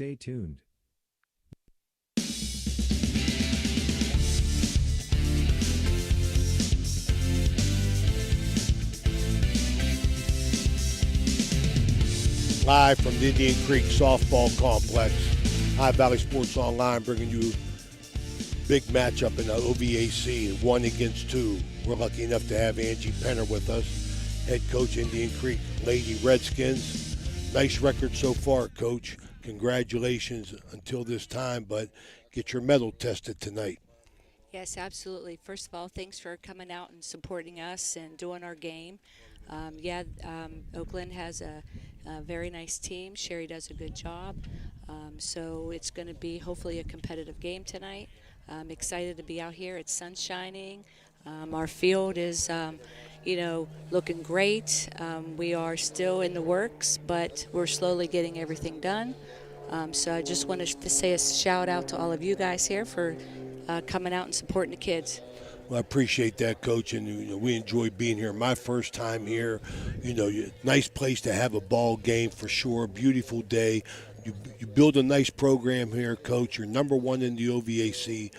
Stay tuned. Live from the Indian Creek Softball Complex. High Valley Sports Online bringing you big matchup in the OVAC, 1-2. We're lucky enough to have Angie Penner with us, head coach Indian Creek Lady Redskins. Nice record so far, Coach. Congratulations until this time, but get your medal tested tonight. Yes, absolutely. First of all, thanks for coming out and supporting us and doing our game. Oakland has a very nice team. Sherry does a good job. So it's going to be hopefully a competitive game tonight. I'm excited to be out here. It's sun shining. Our field is, looking great. We are still in the works, but we're slowly getting everything done. So I just wanted to say a shout out to all of you guys here for coming out and supporting the kids. Well, I appreciate that, Coach, and we enjoy being here. My first time here, nice place to have a ball game for sure. Beautiful day. You build a nice program here, Coach. You're number one in the OVAC.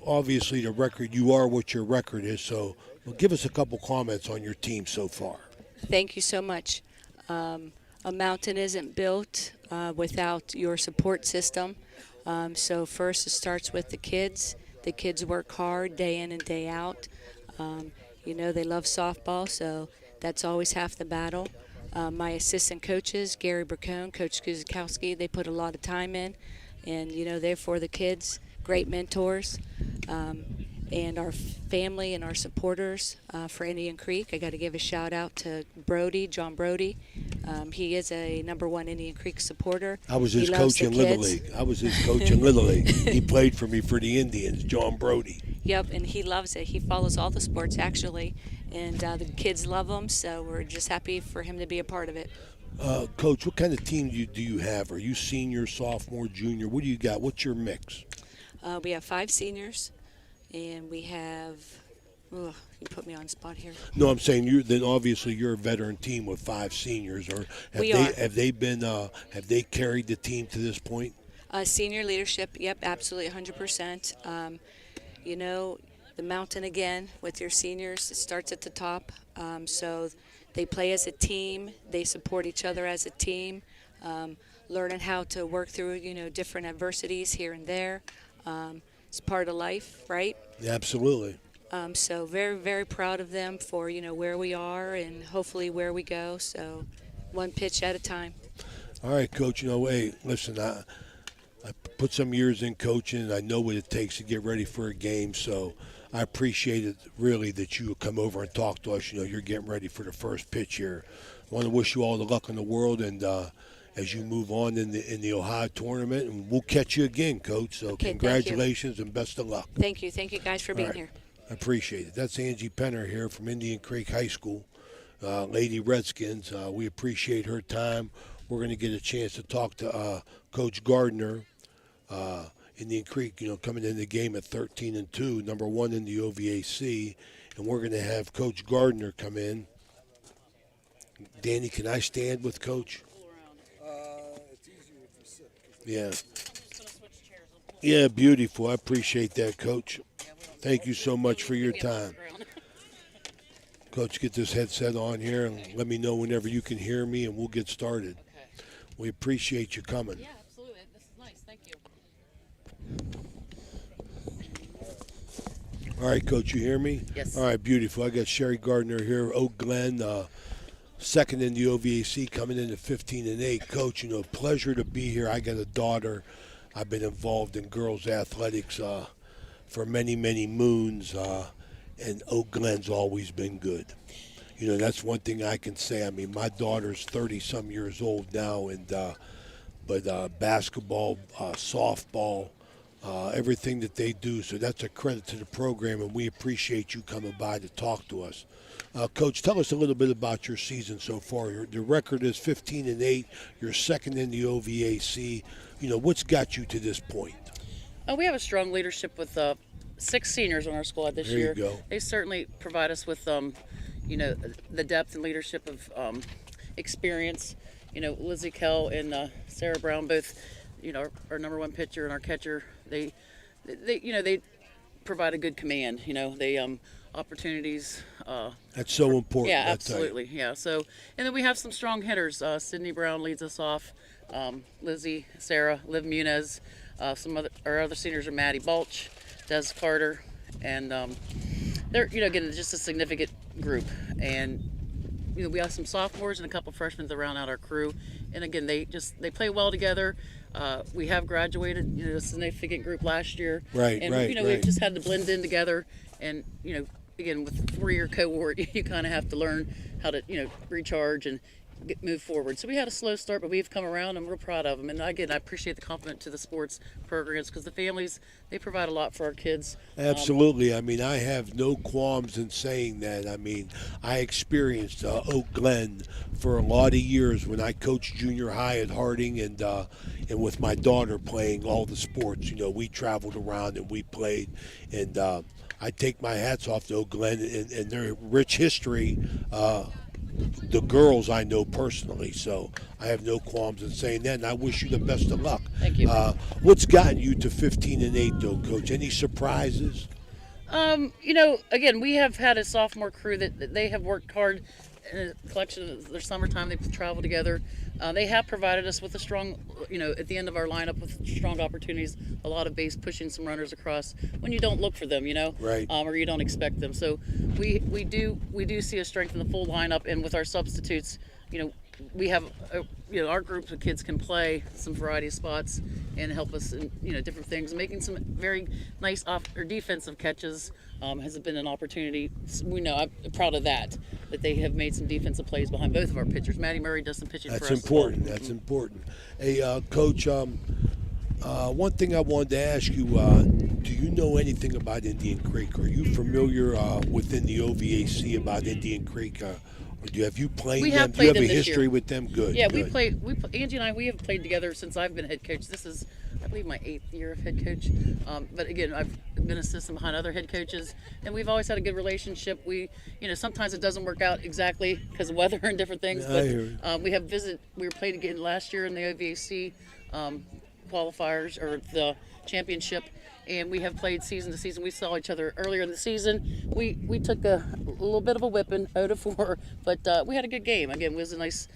Obviously the record, you are what your record is. So give us a couple comments on your team so far. Thank you so much. A mountain isn't built without your support system. So first it starts with the kids. The kids work hard day in and day out. They love softball, so that's always half the battle. My assistant coaches, Gary Bracone, Coach Guzikowski, they put a lot of time in, and they're for the kids, great mentors. And our family and our supporters for Indian Creek. I got to give a shout out to John Brody. He is a #1 Indian Creek supporter. I was his coach in Little League. He played for me for the Indians, John Brody. Yep, and he loves it. He follows all the sports actually, and the kids love him. So we're just happy for him to be a part of it. Coach, what kind of team do you have? Are you senior, sophomore, junior? What do you got? What's your mix? We have 5 seniors. And we have, you put me on the spot here. No, I'm saying then obviously you're a veteran team with 5 seniors. Or have they carried the team to this point? Senior leadership, yep, absolutely 100%. The mountain again with your seniors, it starts at the top. So they play as a team, they support each other as a team, learning how to work through, different adversities here and there. It's part of life, right? Yeah, absolutely. So very, very proud of them for, where we are and hopefully where we go. So one pitch at a time. All right, Coach. Hey, listen, I put some years in coaching, and I know what it takes to get ready for a game. So I appreciate it, really, that you come over and talk to us. You're getting ready for the first pitch here. I want to wish you all the luck in the world, and as you move on in the Ohio tournament, and we'll catch you again, Coach. So okay, congratulations and best of luck. Thank you guys for being here. I appreciate it. That's Angie Penner here from Indian Creek High School, Lady Redskins. We appreciate her time. We're going to get a chance to talk to Coach Gardner, Indian Creek, coming in the game at 13-2, #1 in the OVAC, and we're going to have Coach Gardner come in. Danny, can I stand with Coach? Yeah. Yeah, beautiful. I appreciate that, Coach. Thank you so much for your time. Coach, get this headset on here and let me know whenever you can hear me, and we'll get started. Okay. We appreciate you coming. Yeah, absolutely. This is nice. Thank you. All right, Coach, you hear me? Yes. All right, beautiful. I got Sherry Gardner here, Glen, second in the OVAC, coming in at 15-8. Coach, pleasure to be here. I got a daughter. I've been involved in girls athletics for many, many moons, and Glen's always been good. That's one thing I can say. I mean, my daughter's 30-some years old now, but basketball, softball, everything that they do, so that's a credit to the program, and we appreciate you coming by to talk to us. Coach, tell us a little bit about your season so far. The record is 15-8. You're second in the OVAC. What's got you to this point? We have a strong leadership with 6 seniors on our squad this year. There you go. They certainly provide us with, the depth and leadership of experience. Lizzie Kell and Sarah Brown both our number one pitcher and our catcher, they provide a good command. They opportunities. That's so important. Yeah, I tell you. absolutely. Yeah. So, and then we have some strong hitters. Sydney Brown leads us off. Lizzie, Sarah, Liv Muniz. Our other seniors are Maddie Balch, Des Carter, and they're again just a significant group. And we have some sophomores and a couple freshmen to round out our crew. And again, they play well together. We have graduated, a significant group last year. Right, and, right, we've right. just had to blend in together. And, again, with the 4-year cohort, you kind of have to learn how to, recharge and move forward. So we had a slow start, but we've come around and we're proud of them. And again, I appreciate the compliment to the sports programs because the families, they provide a lot for our kids. Absolutely. I mean, I have no qualms in saying that. I mean, I experienced Oak Glen for a lot of years when I coached junior high at Harding and with my daughter playing all the sports. We traveled around and we played. And I take my hats off to Oak Glen and their rich history. The girls I know personally, so I have no qualms in saying that, and I wish you the best of luck. Thank you. What's gotten you to 15-8, though, Coach? Any surprises? Again, we have had a sophomore crew that they have worked hard in a collection of their summertime. They've traveled together. They have provided us with a strong, at the end of our lineup with strong opportunities, a lot of base pushing some runners across when you don't look for them, Right. Or you don't expect them. So we do see a strength in the full lineup, and with our substitutes, we have, our group of kids can play some variety of spots and help us in, different things. Making some very nice defensive catches has been an opportunity. I'm proud of that they have made some defensive plays behind both of our pitchers. Maddie Murray does some pitching That's for us. important. That's important. Hey, Coach, one thing I wanted to ask you, do you know anything about Indian Creek? Are you familiar within the OVAC about Indian Creek? Have you played We them? have Do you played have a them this history year. with them? Good. Yeah, good. Angie and we have played together since I've been head coach. This is, I believe, my 8th year of head coach. But again, I've been assistant behind other head coaches, and we've always had a good relationship. Sometimes it doesn't work out exactly because of weather and different things. Yeah, I hear you. We were played again last year in the OVAC qualifiers or the championship, and we have played season to season. We saw each other earlier in the season. We took a little bit of a whipping, 0-4, but we had a good game. Again, it was a nice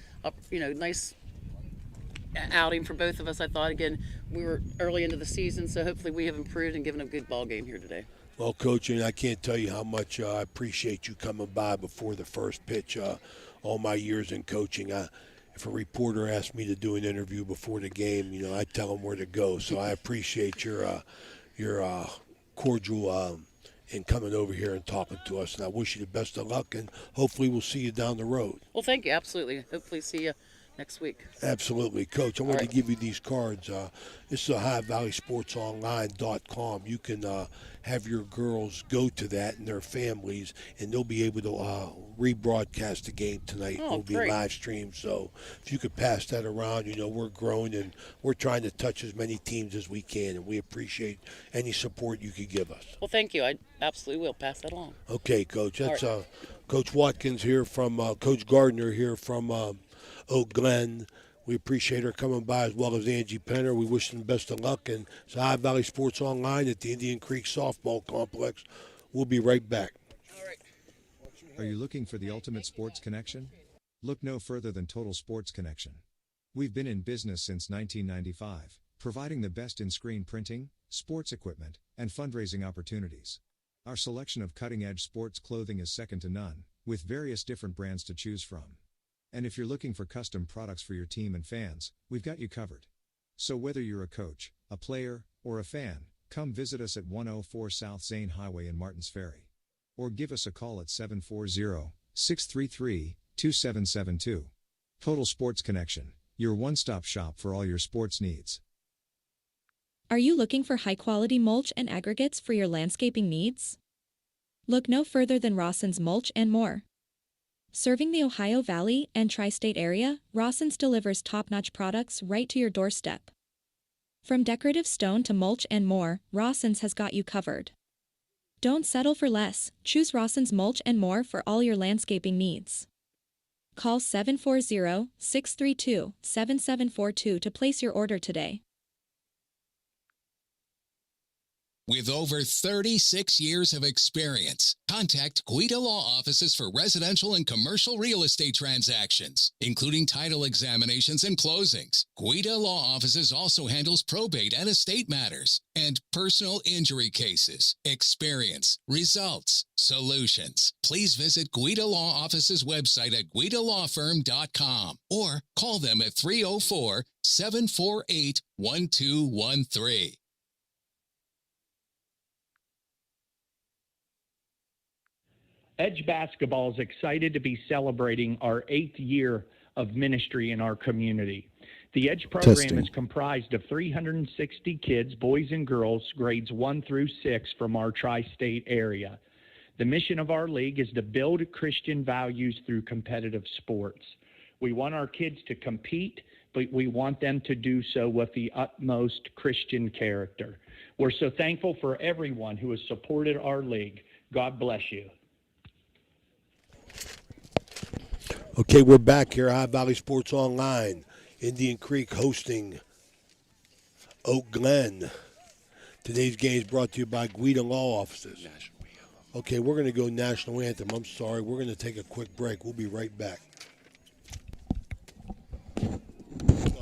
outing for both of us. I thought, again, we were early into the season, so hopefully we have improved and given a good ball game here today. Well, Coach, and I can't tell you how much I appreciate you coming by before the first pitch. All my years in coaching, if a reporter asked me to do an interview before the game, I tell them where to go. So I appreciate your cordial in coming over here and talking to us. And I wish you the best of luck, and hopefully we'll see you down the road. Well, thank you. Absolutely. Hopefully see you next week. Absolutely. Coach, I wanted right. to give you these cards. This is OhioValleySportsOnline.com. You can have your girls go to that and their families, and they'll be able to rebroadcast the game tonight. Oh, It'll be great. live streamed. So if you could pass that around, we're growing and we're trying to touch as many teams as we can, and we appreciate any support you could give us. Well, thank you. I absolutely will pass that along. Okay, Coach. That's right. Coach Watkins here from Coach Gardner here from Oak Glen. We appreciate her coming by, as well as Angie Penner. We wish them the best of luck. And it's Ohio Valley Sports Online at the Indian Creek Softball Complex. We'll be right back. All right. Are you looking for the ultimate sports connection? Look no further than Total Sports Connection. We've been in business since 1995, providing the best in screen printing, sports equipment, and fundraising opportunities. Our selection of cutting-edge sports clothing is second to none, with various different brands to choose from. And if you're looking for custom products for your team and fans, we've got you covered. So whether you're a coach, a player, or a fan, come visit us at 104 South Zane Highway in Martins Ferry. Or give us a call at 740-633-2772. Total Sports Connection, your one-stop shop for all your sports needs. Are you looking for high-quality mulch and aggregates for your landscaping needs? Look no further than Rawson's Mulch and More. Serving the Ohio Valley and tri-state area, Rawson's delivers top-notch products right to your doorstep. From decorative stone to mulch and more, Rawson's has got you covered. Don't settle for less. Choose Rawson's Mulch and More for all your landscaping needs. Call 740-632-7742 to place your order today. With over 36 years of experience, contact Guida Law Offices for residential and commercial real estate transactions, including title examinations and closings. Guida Law Offices also handles probate and estate matters and personal injury cases. Experience, results, solutions. Please visit Guida Law Offices website at guidalawfirm.com or call them at 304-748-1213. Edge Basketball is excited to be celebrating our 8th year of ministry in our community. The Edge program is comprised of 360 kids, boys and girls, grades 1 through 6 from our tri-state area. The mission of our league is to build Christian values through competitive sports. We want our kids to compete, but we want them to do so with the utmost Christian character. We're so thankful for everyone who has supported our league. God bless you. Okay, we're back here, High Valley Sports Online. Indian Creek hosting Oak Glen. Today's game is brought to you by Guida Law Offices. Okay, we're going to go National Anthem. I'm sorry. We're going to take a quick break. We'll be right back. No,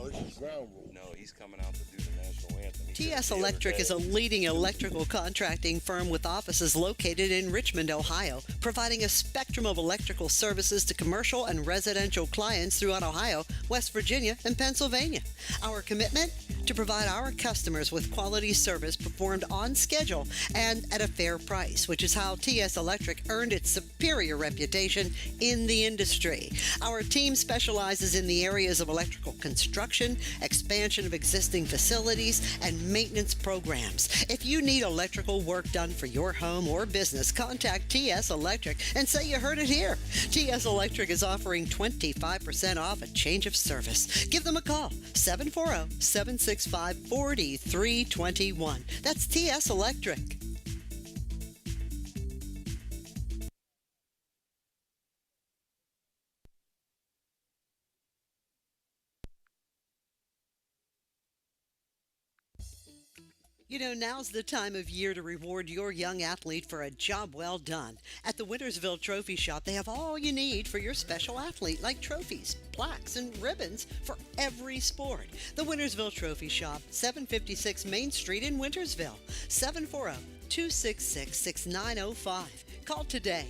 this is ground rule. No, he's coming out to do the National Anthem. TS Electric is a leading electrical contracting firm with offices located in Richmond, Ohio, providing a spectrum of electrical services to commercial and residential clients throughout Ohio, West Virginia, and Pennsylvania. Our commitment? To provide our customers with quality service performed on schedule and at a fair price, which is how TS Electric earned its superior reputation in the industry. Our team specializes in the areas of electrical construction, expansion of existing facilities, and maintenance programs. If you need electrical work done for your home or business, contact TS Electric and say you heard it here. TS Electric is offering 25% off a change of service. Give them a call, 740-765-4321. That's TS Electric. You know, now's the time of year to reward your young athlete for a job well done. At the Wintersville Trophy Shop, they have all you need for your special athlete, like trophies, plaques, and ribbons for every sport. The Wintersville Trophy Shop, 756 Main Street in Wintersville, 740-266-6905. Call today.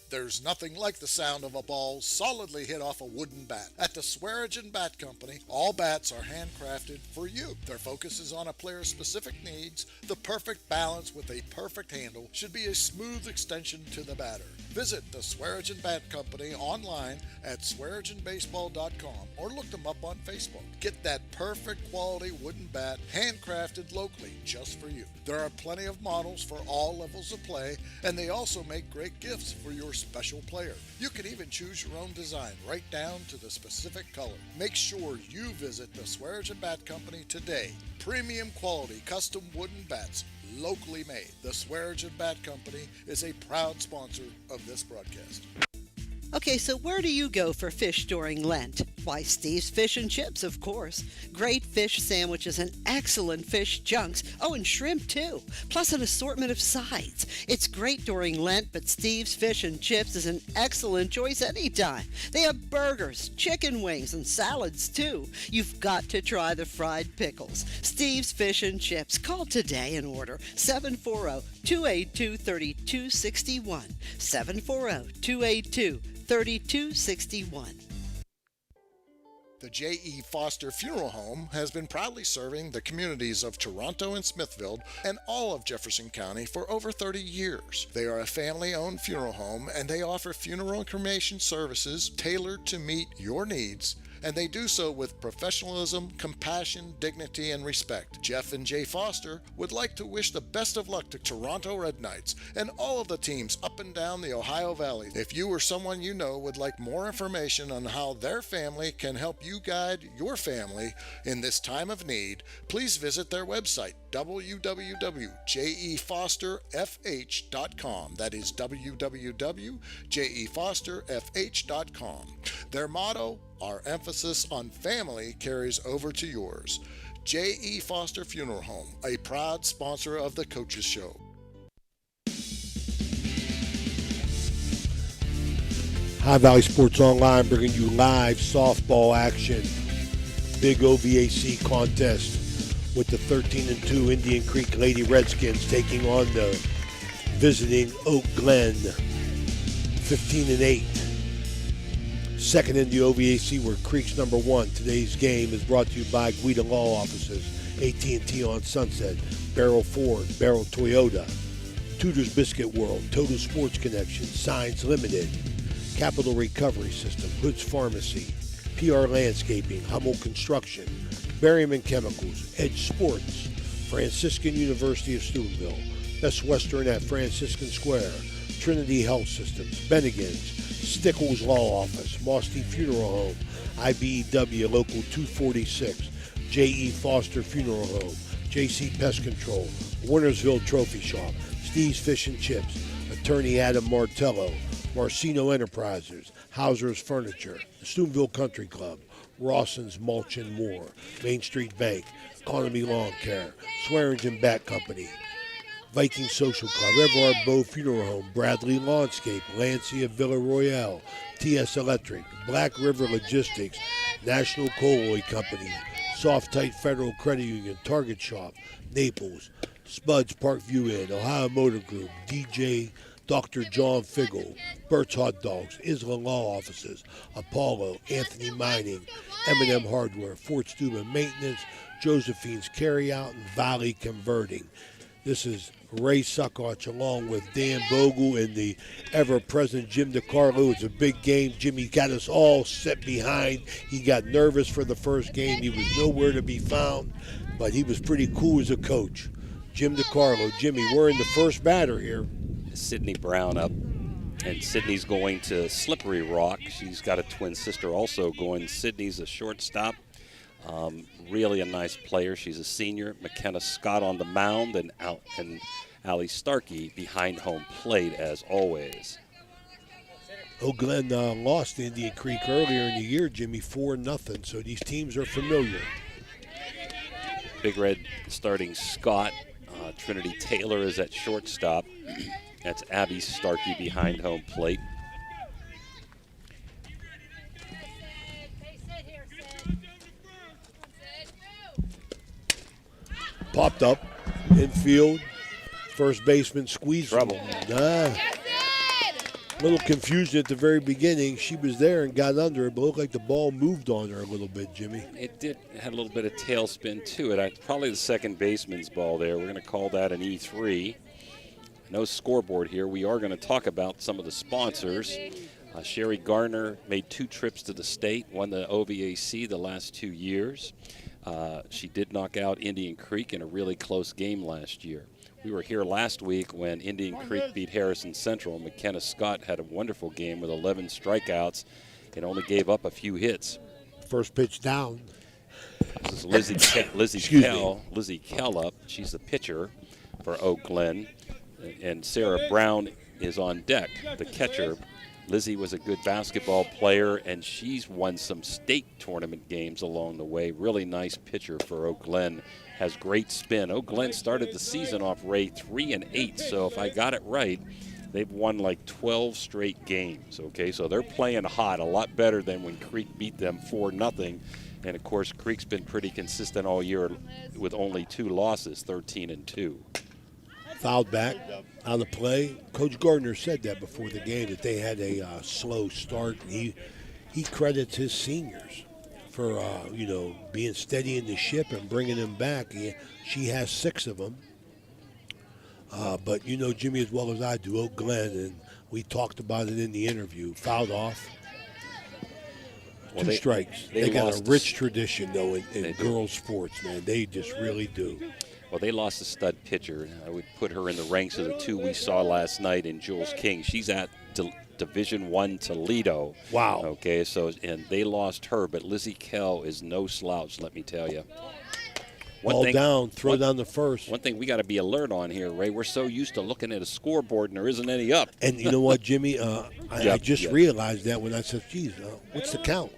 There's nothing like the sound of a ball solidly hit off a wooden bat. At the Swearingen Bat Company, all bats are handcrafted for you. Their focus is on a player's specific needs. The perfect balance with a perfect handle should be a smooth extension to the batter. Visit the Swearingen Bat Company online at swearingenbaseball.com or look them up on Facebook. Get that perfect quality wooden bat handcrafted locally just for you. There are plenty of models for all levels of play, and they also make great gifts for your special player. You can even choose your own design right down to the specific color. Make sure you visit the Swearingen Bat Company today. Premium quality custom wooden bats, locally made. The Swearingen Bat Company is a proud sponsor of this broadcast. Okay, so where do you go for fish during Lent? Why, Steve's Fish and Chips, of course. Great fish sandwiches and excellent fish junks. Oh, and shrimp, too. Plus an assortment of sides. It's great during Lent, but Steve's Fish and Chips is an excellent choice anytime. They have burgers, chicken wings, and salads, too. You've got to try the fried pickles. Steve's Fish and Chips. Call today and order 740-282-3261. 740-282-3261. The J.E. Foster Funeral Home has been proudly serving the communities of Toronto and Smithfield and all of Jefferson County for over 30 years. They are a family-owned funeral home, and they offer funeral and cremation services tailored to meet your needs, and they do so with professionalism, compassion, dignity, and respect. Jeff and Jay Foster would like to wish the best of luck to Toronto Red Knights and all of the teams up and down the Ohio Valley. If you or someone you know would like more information on how their family can help you guide your family in this time of need, please visit their website, www.jefosterfh.com. That is www.jefosterfh.com. Their motto, "Our emphasis on family carries over to yours." J.E. Foster Funeral Home, a proud sponsor of the Coaches Show. High Valley Sports Online bringing you live softball action. Big OVAC contest with the 13-2 Indian Creek Lady Redskins taking on the visiting Oak Glen, 15-8. Second in the OVAC, we're Creeks number 1. Today's game is brought to you by Guida Law Offices, AT&T on Sunset, Barrel Ford, Barrel Toyota, Tudor's Biscuit World, Total Sports Connection, Signs Limited, Capital Recovery System, Hood's Pharmacy, PR Landscaping, Hummel Construction, Berryman Chemicals, Edge Sports, Franciscan University of Steubenville, Best Western at Franciscan Square, Trinity Health Systems, Bennigan's, Stickles Law Office, Mosty Funeral Home, IBEW Local 246, J.E. Foster Funeral Home, J.C. Pest Control, Warnersville Trophy Shop, Steve's Fish and Chips, Attorney Adam Martello, Marcino Enterprises, Hauser's Furniture, the Steubenville Country Club, Rawson's Mulch and More, Main Street Bank, Economy Lawn Care, Swearingen Bat Company, Viking Social Club, Everard Bow Funeral Home, Bradley Lawnscape, Lancia Villa Royale, TS Electric, Black River Logistics, National Coal Oil Company, Soft Tight Federal Credit Union, Target Shop, Naples, Spuds Parkview Inn, Ohio Motor Group, DJ Dr. John Figgle, Burt's Hot Dogs, Isla Law Offices, Apollo, Anthony Mining, M&M Hardware, Fort Steuben Maintenance, Josephine's Carryout, and Valley Converting. This is Ray Suckoch along with Dan Bogle and the ever-present Jim DiCarlo. It's a big game. Jimmy got us all set behind. He got nervous for the first game. He was nowhere to be found, but he was pretty cool as a coach. Jim DiCarlo. Jimmy, we're in the first batter here. Sydney Brown up, and Sydney's going to Slippery Rock. She's got a twin sister also going. Sydney's a shortstop. Really a nice player. She's a senior. McKenna Scott on the mound, and Allie Starkey behind home plate as always. Glen lost Indian Creek earlier in the year, Jimmy, 4-0, so these teams are familiar. Big Red starting Scott. Trinity Taylor is at shortstop. That's Abby Starkey behind home plate. Popped up, infield, first baseman squeezed. Trouble. Little confusion at the very beginning. She was there and got under it, but looked like the ball moved on her a little bit, Jimmy. It did. It had a little bit of tailspin to it. Probably the second baseman's ball there. We're going to call that an E3. No scoreboard here. We are going to talk about some of the sponsors. Sherry Gardner made 2 trips to the state, won the OVAC the last 2 years. She did knock out Indian Creek in a really close game last year. We were here last week when Indian Creek beat Harrison Central. McKenna Scott had a wonderful game with 11 strikeouts and only gave up a few hits. First pitch down. This is Lizzie Kell up. She's the pitcher for Oak Glen. And Sarah Brown is on deck, the catcher. Lizzie was a good basketball player, and she's won some state tournament games along the way. Really nice pitcher for Oak Glen. Has great spin. Oak Glen started the season off, Ray, 3-8. So if I got it right, they've won like 12 straight games. Okay, so they're playing hot, a lot better than when Creek beat them 4-0. And of course, Creek's been pretty consistent all year with only 2 losses, 13-2. Fouled back on the play. Coach Gardner said that before the game, that they had a slow start. He credits his seniors for being steady in the ship and bringing them back. She has 6 of them. But you know Jimmy as well as I do, Oak Glen, and we talked about it in the interview. Fouled off. Well, 2 strikes. They got a rich tradition, though, in girls' sports, man. They just really do. Well, they lost a stud pitcher. I would put her in the ranks of the 2 we saw last night in Jules King. She's at Division I Toledo. Wow. Okay, and they lost her, but Lizzie Kell is no slouch, let me tell you. Throw down the first. One thing we got to be alert on here, Ray, we're so used to looking at a scoreboard and there isn't any up. And you know what, Jimmy? I just realized that when I said, geez, what's the count?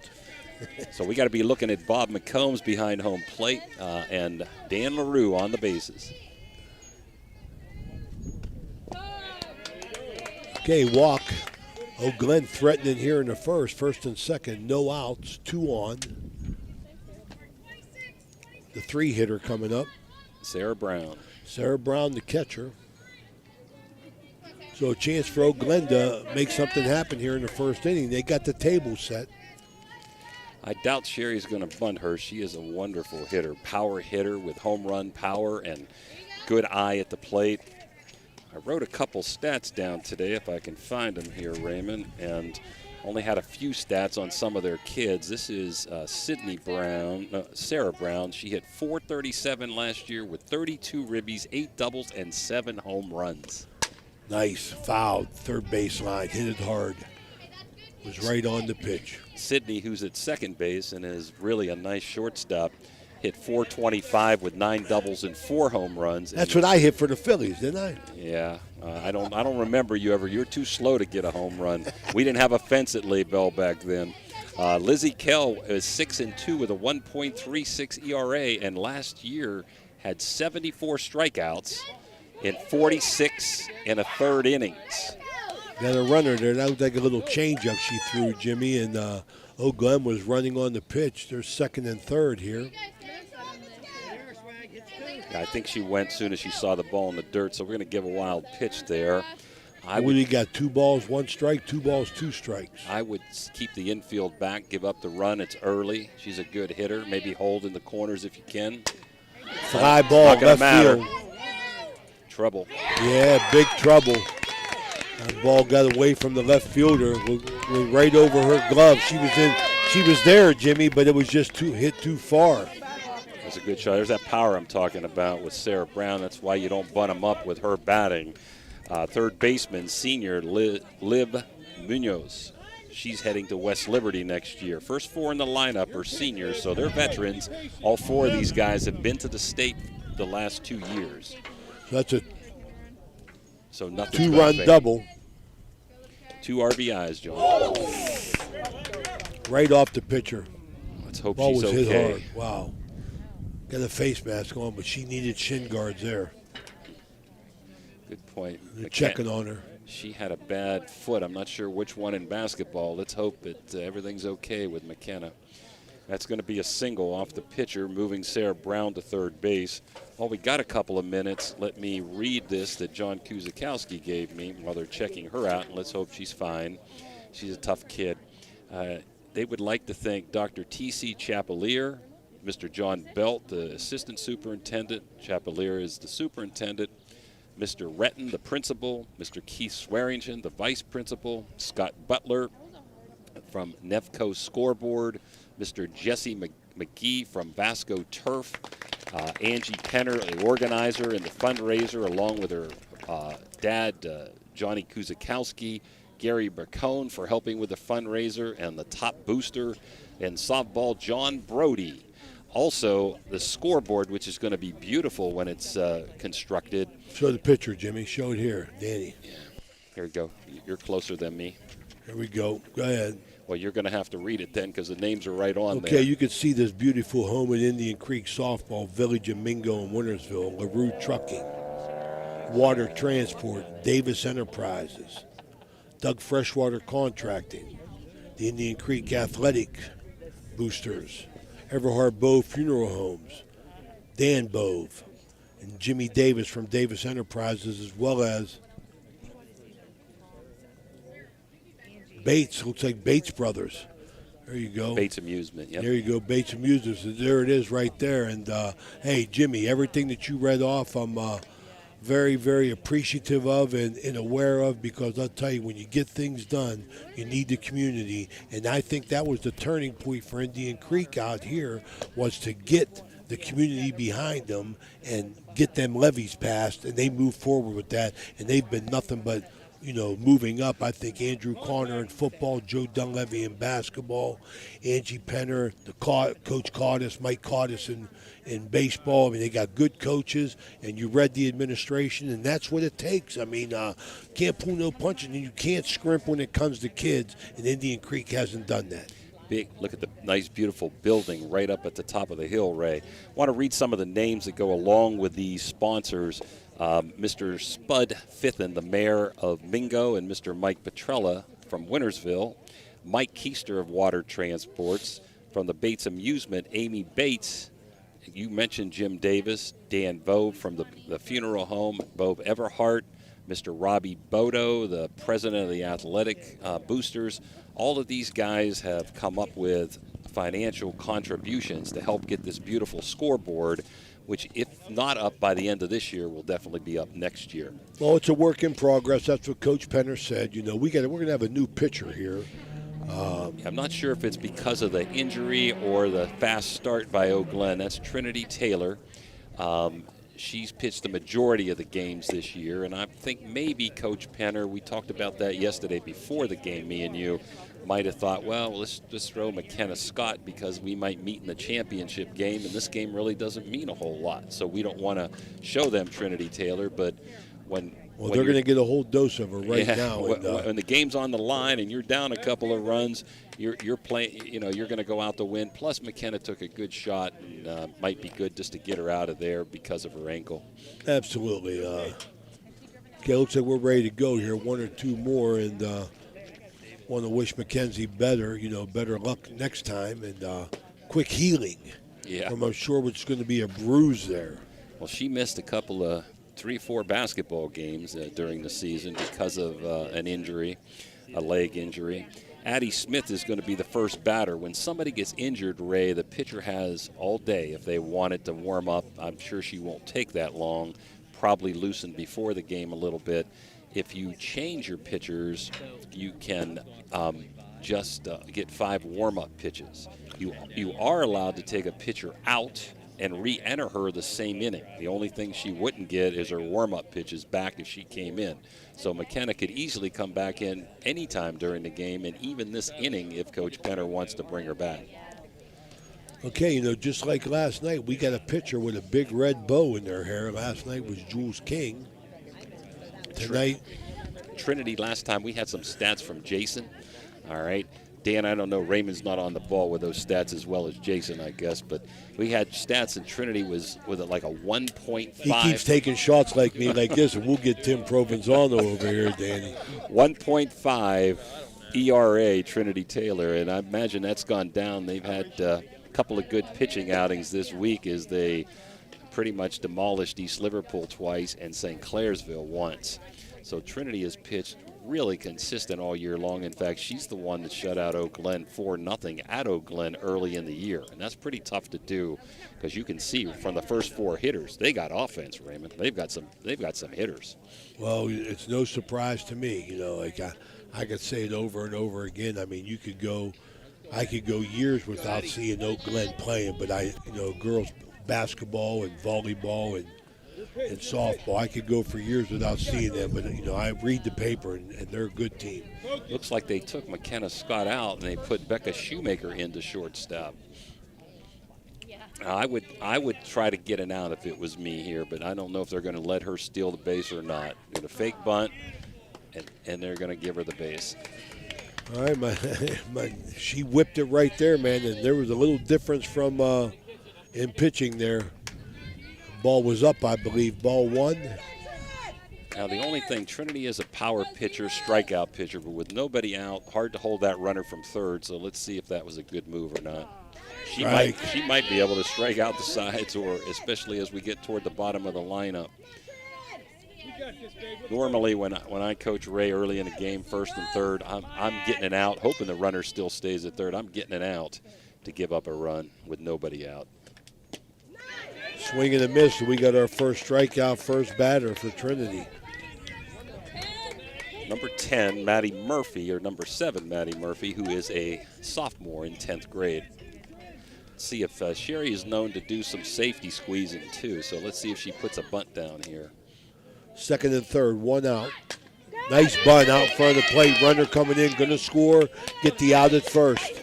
So we got to be looking at Bob McCombs behind home plate and Dan LaRue on the bases. Okay, walk. Glen threatening here in the first and second, no outs, 2 on. The 3-hitter coming up. Sarah Brown. Sarah Brown, the catcher. So a chance for Glen to make something happen here in the first inning. They got the table set. I doubt Sherry's going to bunt her. She is a wonderful hitter, power hitter with home run power and good eye at the plate. I wrote a couple stats down today, if I can find them here, Raymond, and only had a few stats on some of their kids. This is Sarah Brown. She hit .437 last year with 32 ribbies, 8 doubles, and 7 home runs. Nice, fouled, third baseline, hit it hard. Was right on the pitch. Sydney, who's at second base and is really a nice shortstop, hit .425 with 9 doubles and 4 home runs. That's what I hit for the Phillies, didn't I? Yeah, I don't remember you ever. You're too slow to get a home run. We didn't have a fence at Lay Bell back then. Lizzie Kell is 6-2 with a 1.36 ERA, and last year had 74 strikeouts in 46 and a third innings. Got a runner there. That looked like a little changeup she threw, Jimmy, and Glen was running on the pitch. They're second and third here. I think she went as soon as she saw the ball in the dirt, so we're going to give a wild pitch there. We got 2 balls, 1 strike, 2 balls, 2 strikes. I would keep the infield back, give up the run. It's early. She's a good hitter. Maybe hold in the corners if you can. Fly ball, left field. Trouble. Yeah, big trouble. That ball got away from the left fielder, went right over her glove. She was there, Jimmy, but it was just hit too far. That's a good shot. There's that power I'm talking about with Sarah Brown. That's why you don't bunt them up with her batting. Third baseman, senior Liv Munoz. She's heading to West Liberty next year. First 4 in the lineup are seniors, so they're veterans. All 4 of these guys have been to the state the last 2 years. So that's a nothing. 2-run double. 2 RBIs, John. Right off the pitcher. Let's hope ball she's was okay. hit hard. Wow. Got a face mask on, but she needed shin guards there. Good point. They're checking on her. She had a bad foot. I'm not sure which one in basketball. Let's hope that everything's okay with McKenna. That's going to be a single off the pitcher, moving Sarah Brown to third base. Well, we got a couple of minutes. Let me read this that John Kuzakowski gave me while they're checking her out, and let's hope she's fine. She's a tough kid. They would like to thank Dr. T.C. Chapelier, Mr. John Belt, the assistant superintendent. Chapelier is the superintendent. Mr. Retton, the principal. Mr. Keith Swearingen, the vice principal. Scott Butler from Nevco Scoreboard. Mr. Jesse McGee from Vasco Turf. Angie Penner, the organizer and the fundraiser, along with her dad, Johnny Kuzakowski. Gary Bacone for helping with the fundraiser, and the top booster and softball, John Brody. Also, the scoreboard, which is going to be beautiful when it's constructed. Show the picture, Jimmy. Show it here, Danny. Yeah. Here we go. You're closer than me. Here we go. Go ahead. Well, you're going to have to read it then because the names are right on there. Okay, you can see this beautiful home at Indian Creek Softball, Village of Mingo and Wintersville, LaRue Trucking, Water Transport, Davis Enterprises, Doug Freshwater Contracting, the Indian Creek Athletic Boosters, Everhard Bove Funeral Homes, Dan Bove, and Jimmy Davis from Davis Enterprises, as well as Bates. Looks like Bates Brothers. There you go. Bates Amusement, yep. There you go, Bates Amusement. So there it is right there. And, hey, Jimmy, everything that you read off, I'm very, very appreciative of and aware of, because I'll tell you, when you get things done, you need the community. And I think that was the turning point for Indian Creek out here, was to get the community behind them and get them levies passed, and they moved forward with that. And they've been nothing but, moving up. I think Andrew Conner in football, Joe Dunleavy in basketball, Angie Penner, Coach Cardis, Mike Cardis in baseball. I mean, they got good coaches, and you read the administration, and that's what it takes. I mean, can't pull no punches, and you can't scrimp when it comes to kids, and Indian Creek hasn't done that. the nice, beautiful building right up at the top of the hill, Ray. Want to read some of the names that go along with these sponsors. Mr. Spud Fithen, the mayor of Mingo, and Mr. Mike Petrella from Wintersville. Mike Keister of Water Transports. From the Bates Amusement, Amy Bates. You mentioned Jim Davis. Dan Vove from the funeral home. Vove Everhart. Mr. Robbie Bodo, the president of the athletic boosters. All of these guys have come up with financial contributions to help get this beautiful scoreboard, which, if not up by the end of this year, will definitely be up next year. Well, it's a work in progress. That's what Coach Penner said. You know, we're going to have a new pitcher here. I'm not sure if it's because of the injury or the fast start by Glen. That's Trinity Taylor. She's pitched the majority of the games this year, and I think maybe Coach Penner, we talked about that yesterday before the game, me and you, might have thought, well, let's just throw McKenna Scott because we might meet in the championship game, and this game really doesn't mean a whole lot. So we don't want to show them Trinity Taylor, but when they're going to get a whole dose of her right yeah, now. When the game's on the line and you're down a couple of runs, you're playing. You know, you're going to go out to win. Plus, McKenna took a good shot and might be good just to get her out of there because of her ankle. Absolutely. Okay, looks like we're ready to go here. One or two more, and want to wish Mackenzie better. You know, better luck next time and quick healing. Yeah. From I'm sure what's going to be a bruise there. Well, she missed a couple of 3-4 basketball games during the season because of an injury, a leg injury. Addie Smith is going to be the first batter. When somebody gets injured, Ray, the pitcher has all day if they want it to warm up. I'm sure she won't take that long, probably loosen before the game a little bit. If you change your pitchers, you can just get 5 warm-up pitches. You are allowed to take a pitcher out and re-enter her the same inning. The only thing she wouldn't get is her warm-up pitches back if she came in. So McKenna could easily come back in anytime during the game, and even this inning if Coach Penner wants to bring her back. Okay, you know, just like last night, we got a pitcher with a big red bow in their hair. Last night was Jules King. Tonight, Trinity, last time we had some stats from Jason. All right. Dan, I don't know, Raymond's not on the ball with those stats as well as Jason, I guess, but we had stats and Trinity was with like a 1.5. He keeps taking shots like me like this, and we'll get Tim Provenzano over here, Danny. 1.5 ERA, Trinity Taylor, and I imagine that's gone down. They've had a couple of good pitching outings this week as they pretty much demolished East Liverpool twice and St. Clairsville once. So Trinity has pitched really consistent all year long. In fact, she's the one that shut out Glen 4-0 at Glen early in the year. And that's pretty tough to do because you can see from the first 4 hitters, they got offense, Raymond. They've got some hitters. Well, it's no surprise to me. You know, like I could say it over and over again. I mean, I could go years without seeing Glen playing, but girls basketball and volleyball and softball, I could go for years without seeing them, but I read the paper and they're a good team. Looks like they took McKenna Scott out and they put Becca Shoemaker into shortstop. I would try to get an out if it was me here, but I don't know if they're going to let her steal the base or not. They're going to fake bunt, and they're going to give her the base. All right, she whipped it right there, man, and there was a little difference from in pitching there. Ball was up, I believe. Ball 1. Now, the only thing, Trinity is a power pitcher, strikeout pitcher, but with nobody out, hard to hold that runner from third, so let's see if that was a good move or not. She might be able to strike out the sides, or especially as we get toward the bottom of the lineup. Normally, when I coach Ray early in the game, first and third, I'm getting it out, hoping the runner still stays at third. I'm getting it out to give up a run with nobody out. Swing and a miss. We got our first strikeout, first batter for Trinity. Number 10, Maddie Murphy, or number 7, Maddie Murphy, who is a sophomore in 10th grade. Let's see if Sherry is known to do some safety squeezing too, so let's see if she puts a bunt down here. Second and third, 1 out. Nice bunt out front of the plate. Runner coming in, going to score, get the out at first.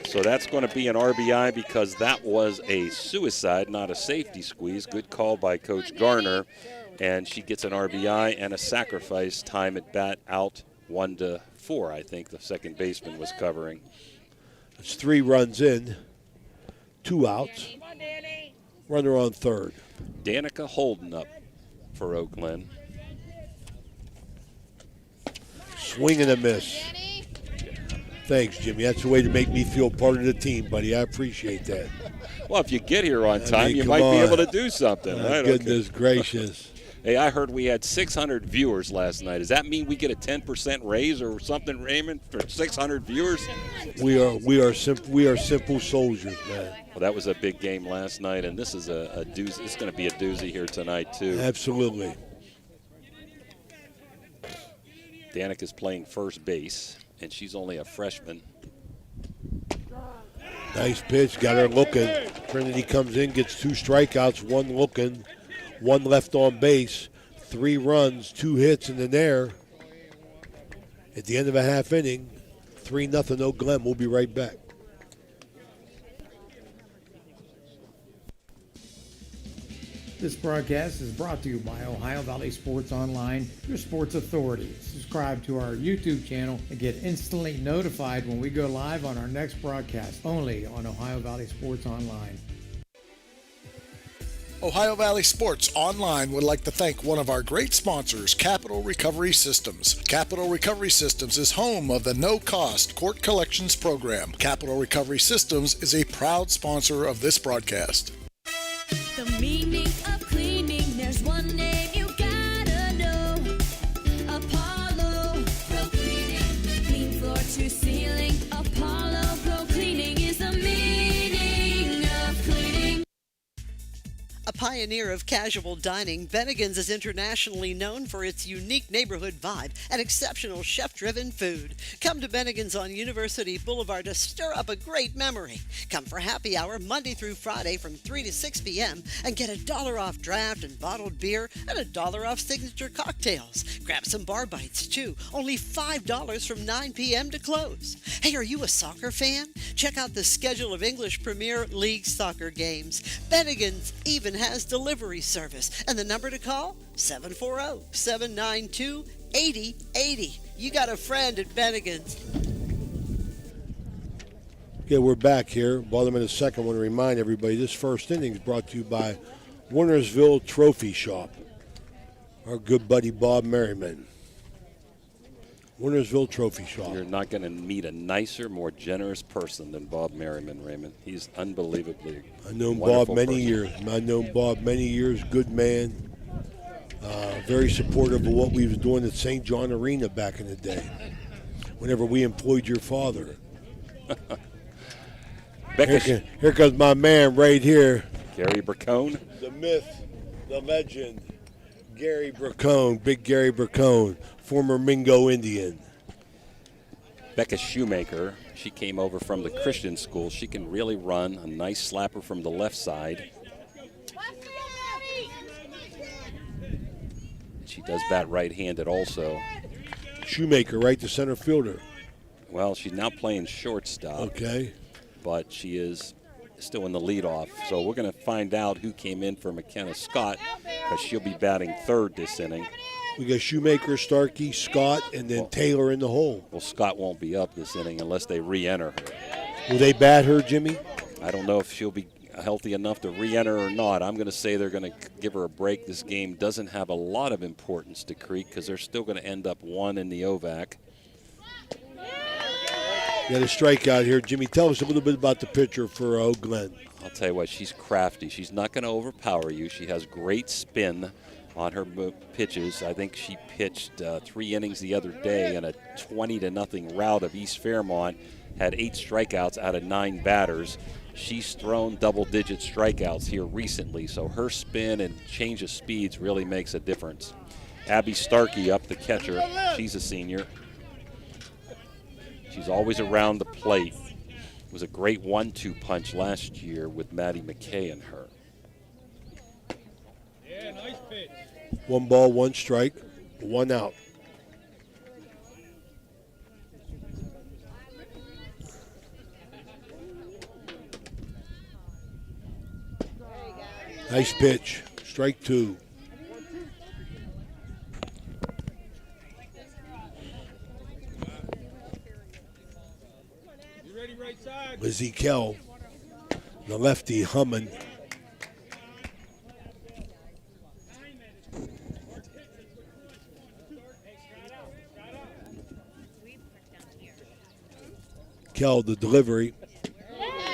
So that's going to be an RBI because that was a suicide, not a safety squeeze. Good call by Coach Garner. And she gets an RBI and a sacrifice time at bat out 1-4. 4, I think the second baseman was covering. It's 3 runs in, 2 outs. Runner on third. Danica Holden up for Oak Glen. Swing and a miss. Thanks, Jimmy. That's the way to make me feel part of the team, buddy. I appreciate that. Well, if you get here on time, you come might be on. able to do something, right? Goodness gracious. Hey, I heard we had 600 viewers last night. Does that mean we get a 10% raise or something, Raymond, for 600 viewers? We are simple soldiers, man. Well, that was a big game last night, and this is a doozy. It's going to be a doozy here tonight too. Absolutely. Danica's playing first base, and she's only a freshman. Nice pitch, got her looking. Trinity comes in, gets 2 strikeouts, 1 looking, 1 left on base, 3 runs, 2 hits in the air. At the end of a half inning, 3-0 Oak Glen. We'll be right back. This broadcast is brought to you by Ohio Valley Sports Online, your sports authority. Subscribe to our YouTube channel and get instantly notified when we go live on our next broadcast, only on Ohio Valley Sports Online. Ohio Valley Sports Online would like to thank one of our great sponsors, Capital Recovery Systems. Capital Recovery Systems is home of the no-cost court collections program. Capital Recovery Systems is a proud sponsor of this broadcast. The meaning of cleaning, there's one name you gotta know. Apollo Pro Cleaning. Clean floor to ceiling. Apollo Pro Cleaning is the meaning of cleaning. A pioneer of casual dining, Bennigan's is internationally known for its unique neighborhood vibe and exceptional chef-driven food. Come to Bennigan's on University Boulevard to stir up a great memory. Come for happy hour Monday through Friday from 3 to 6 p.m. and get $1 off draft and bottled beer and $1 off signature cocktails. Grab some bar bites too, only $5 from 9 p.m. to close. Hey, are you a soccer fan? Check out the schedule of English Premier League soccer games. Bennigan's even has delivery service, and the number to call, 740-792-8080. You got a friend at Bennigan's. Okay, we're back here. Bottom of the second. I want to remind everybody this first inning is brought to you by Warnersville Trophy Shop. Our good buddy Bob Merriman. Warnersville Trophy Shop. You're not going to meet a nicer, more generous person than Bob Merriman, Raymond. He's unbelievably I've known wonderful Bob many person. years. I've known Bob many years. Good man. Very supportive of what we was doing at St. John Arena back in the day. Whenever we employed your father. Here comes my man right here. Gary Bracone. The myth, the legend, Gary Bracone, Big Gary Bracone, former Mingo Indian. Becca Shoemaker, she came over from the Christian school. She can really run, a nice slapper from the left side. She does bat right-handed also. Shoemaker, right to center fielder. Well, she's now playing shortstop. Okay. But she is still in the leadoff. So we're going to find out who came in for McKenna Scott, because she'll be batting third this inning. We got Shoemaker, Starkey, Scott, and then Taylor in the hole. Well, Scott won't be up this inning unless they re-enter her. Will they bat her, Jimmy? I don't know if she'll be healthy enough to re-enter or not. I'm going to say they're going to give her a break. This game doesn't have a lot of importance to Creek because they're still going to end up 1 in the OVAC. Got a strikeout here. Jimmy, tell us a little bit about the pitcher for Oak Glen. I'll tell you what, she's crafty. She's not going to overpower you. She has great spin on her pitches. I think she pitched 3 innings the other day in a 20-0 rout of East Fairmont, had 8 strikeouts out of 9 batters. She's thrown double-digit strikeouts here recently, so her spin and change of speeds really makes a difference. Abby Starkey up, the catcher. She's a senior. She's always around the plate. It was a great 1-2 punch last year with Maddie McKay and her. Yeah, nice pitch. 1 ball, 1 strike, 1 out. Nice pitch. Strike 2. Lizzie Kell, the lefty, humming. Kell, the delivery.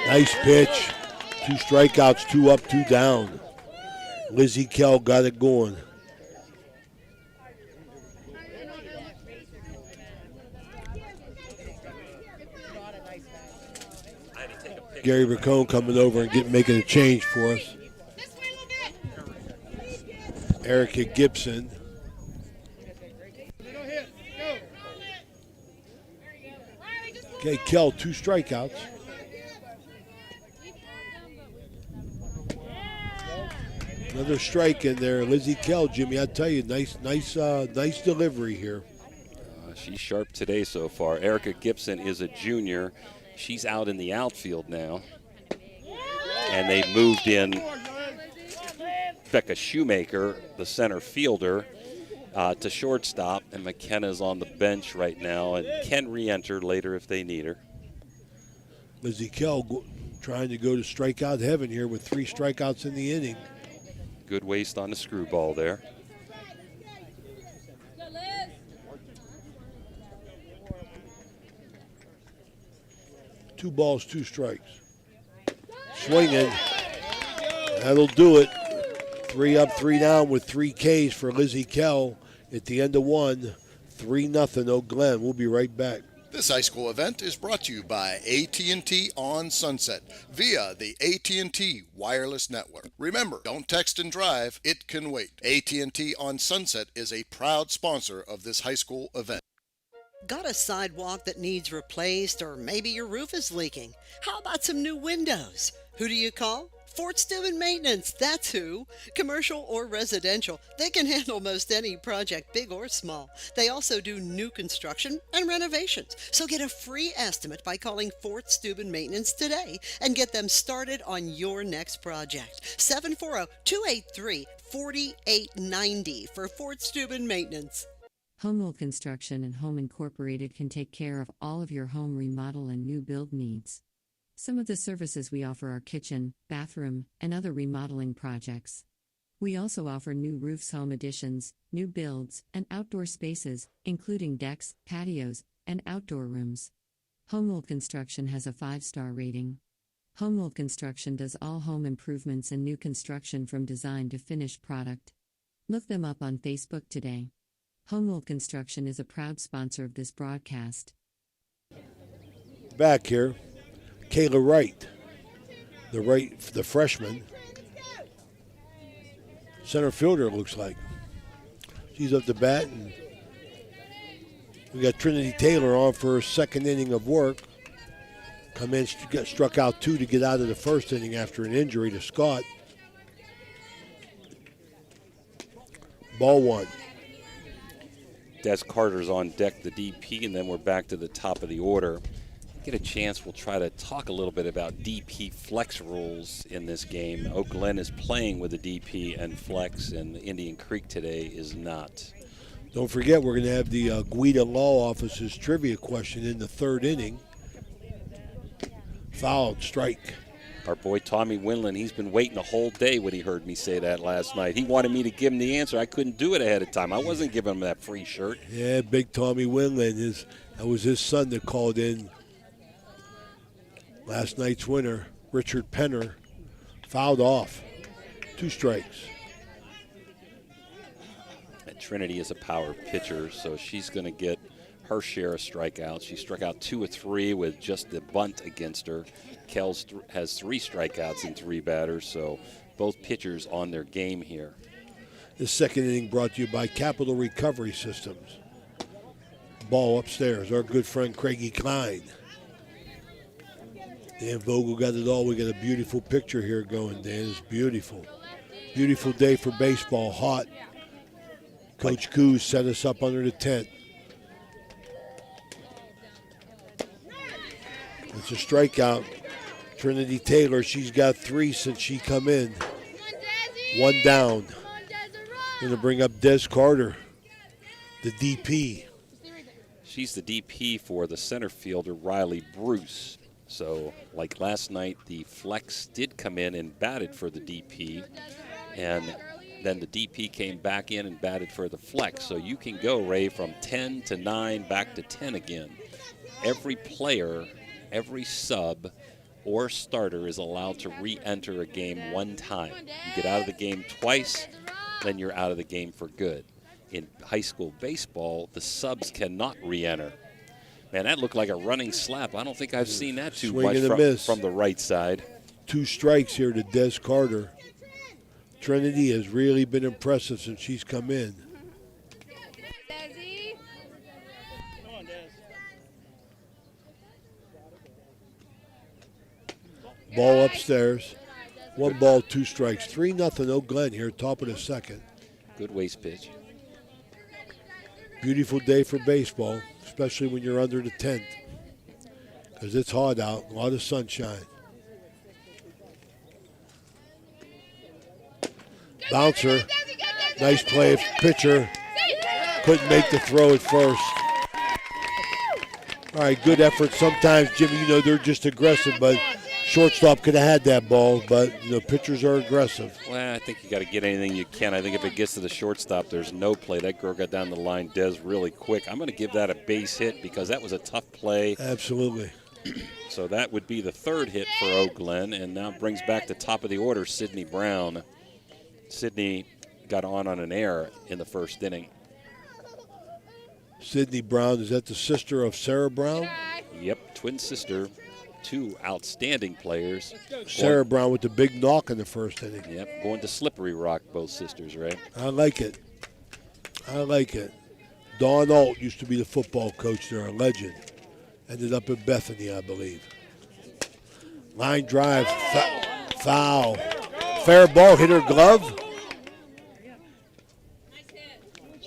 Nice pitch. 2 strikeouts, 2 up, 2 down. Lizzie Kell got it going. Gary Racone coming over and making a change for us. Erica Gibson. Okay, Kell, 2 strikeouts. Another strike in there. Lizzie Kell, Jimmy, I tell you, nice delivery here. She's sharp today so far. Erica Gibson is a junior. She's out in the outfield now. And they moved in Becca Shoemaker, the center fielder, to shortstop. And McKenna's on the bench right now and can re-enter later if they need her. Lizzie Kell trying to go to strikeout heaven here with 3 strikeouts in the inning. Good waste on the screwball there. Two balls, 2 strikes. Swinging. That'll do it. 3 up, 3 down with 3 Ks for Lizzie Kell at the end of 1. 3-0 Oak Glen. We'll be right back. This high school event is brought to you by AT&T on Sunset via the AT&T wireless network. Remember, don't text and drive. It can wait. AT&T on Sunset is a proud sponsor of this high school event. Got a sidewalk that needs replaced, or maybe your roof is leaking? How about some new windows? Who do you call? Fort Steuben Maintenance, that's who. Commercial or residential, they can handle most any project, big or small. They also do new construction and renovations. So get a free estimate by calling Fort Steuben Maintenance today and get them started on your next project. 740-283-4890 for Fort Steuben Maintenance. Homewool Construction and Home Incorporated can take care of all of your home remodel and new build needs. Some of the services we offer are kitchen, bathroom, and other remodeling projects. We also offer new roofs, home additions, new builds, and outdoor spaces, including decks, patios, and outdoor rooms. Homewool Construction has a 5-star rating. Homewool Construction does all home improvements and new construction from design to finished product. Look them up on Facebook today. Homewool Construction is a proud sponsor of this broadcast. Back here, Kayla Wright, the freshman. Center fielder, it looks like. She's up to bat, and we got Trinity Taylor on for her 2nd inning of work. Come in, got struck out 2 to get out of the 1st inning after an injury to Scott. Ball 1. Des Carter's on deck, the DP, and then we're back to the top of the order. Get a chance, we'll try to talk a little bit about DP flex rules in this game. Oak Glen is playing with a DP and flex, and Indian Creek today is not. Don't forget, we're going to have the Guida Law Office's trivia question in the 3rd inning. Fouled, strike. Our boy Tommy Winland, he's been waiting the whole day when he heard me say that last night. He wanted me to give him the answer. I couldn't do it ahead of time. I wasn't giving him that free shirt. Yeah, big Tommy Winland. That was his son that called in. Last night's winner, Richard Penner, fouled off. 2 strikes. And Trinity is a power pitcher, so she's going to get her share of strikeouts. She struck out 2 of 3 with just the bunt against her. Kells has 3 strikeouts and 3 batters, so both pitchers on their game here. This 2nd inning brought to you by Capital Recovery Systems. Ball upstairs, our good friend Craigie Klein. Dan Vogel got it all. We got a beautiful picture here going, Dan. It's beautiful. Beautiful day for baseball, hot. Coach Coos set us up under the tent. It's a strikeout. Trinity Taylor, she's got 3 since she come in. 1 down. Going to bring up Des Carter, the DP. She's the DP for the center fielder, Riley Bruce. So, like last night, the flex did come in and batted for the DP, and then the DP came back in and batted for the flex. So you can go, Ray, from 10 to 9 back to 10 again. Every player, every sub or starter is allowed to re-enter a game one time. You get out of the game twice, then you're out of the game for good. In high school baseball, the subs cannot re-enter. Man, that looked like a running slap. I don't think I've seen that too much from the right side. 2 strikes here to Des Carter. Trinity has really been impressive since she's come in. Ball upstairs. 1 ball, 2 strikes. 3-0 Oak Glen here, top of the second. Good waist pitch. Beautiful day for baseball, especially when you're under the tent, because it's hot out, a lot of sunshine. Bouncer, nice play. Pitcher couldn't make the throw at first. All right, good effort. Sometimes, Jimmy, you know, they're just aggressive, but shortstop could have had that ball, but, you know, pitchers are aggressive. Well, I think you got to get anything you can. I think if it gets to the shortstop, there's no play. That girl got down the line, Des, really quick. I'm going to give that a base hit because that was a tough play. Absolutely. So that would be the 3rd hit for Oak Glen, and now brings back the top of the order, Sydney Brown. Sydney got on an error in the 1st inning. Sydney Brown, is that the sister of Sarah Brown? Yep, twin sister. 2 outstanding players. Sarah Brown with the big knock in the 1st inning. Yep, going to Slippery Rock, both sisters, right? I like it. I like it. Dawn Alt used to be the football coach there, a legend. Ended up at Bethany, I believe. Line drive, foul. Fair ball, hit her glove.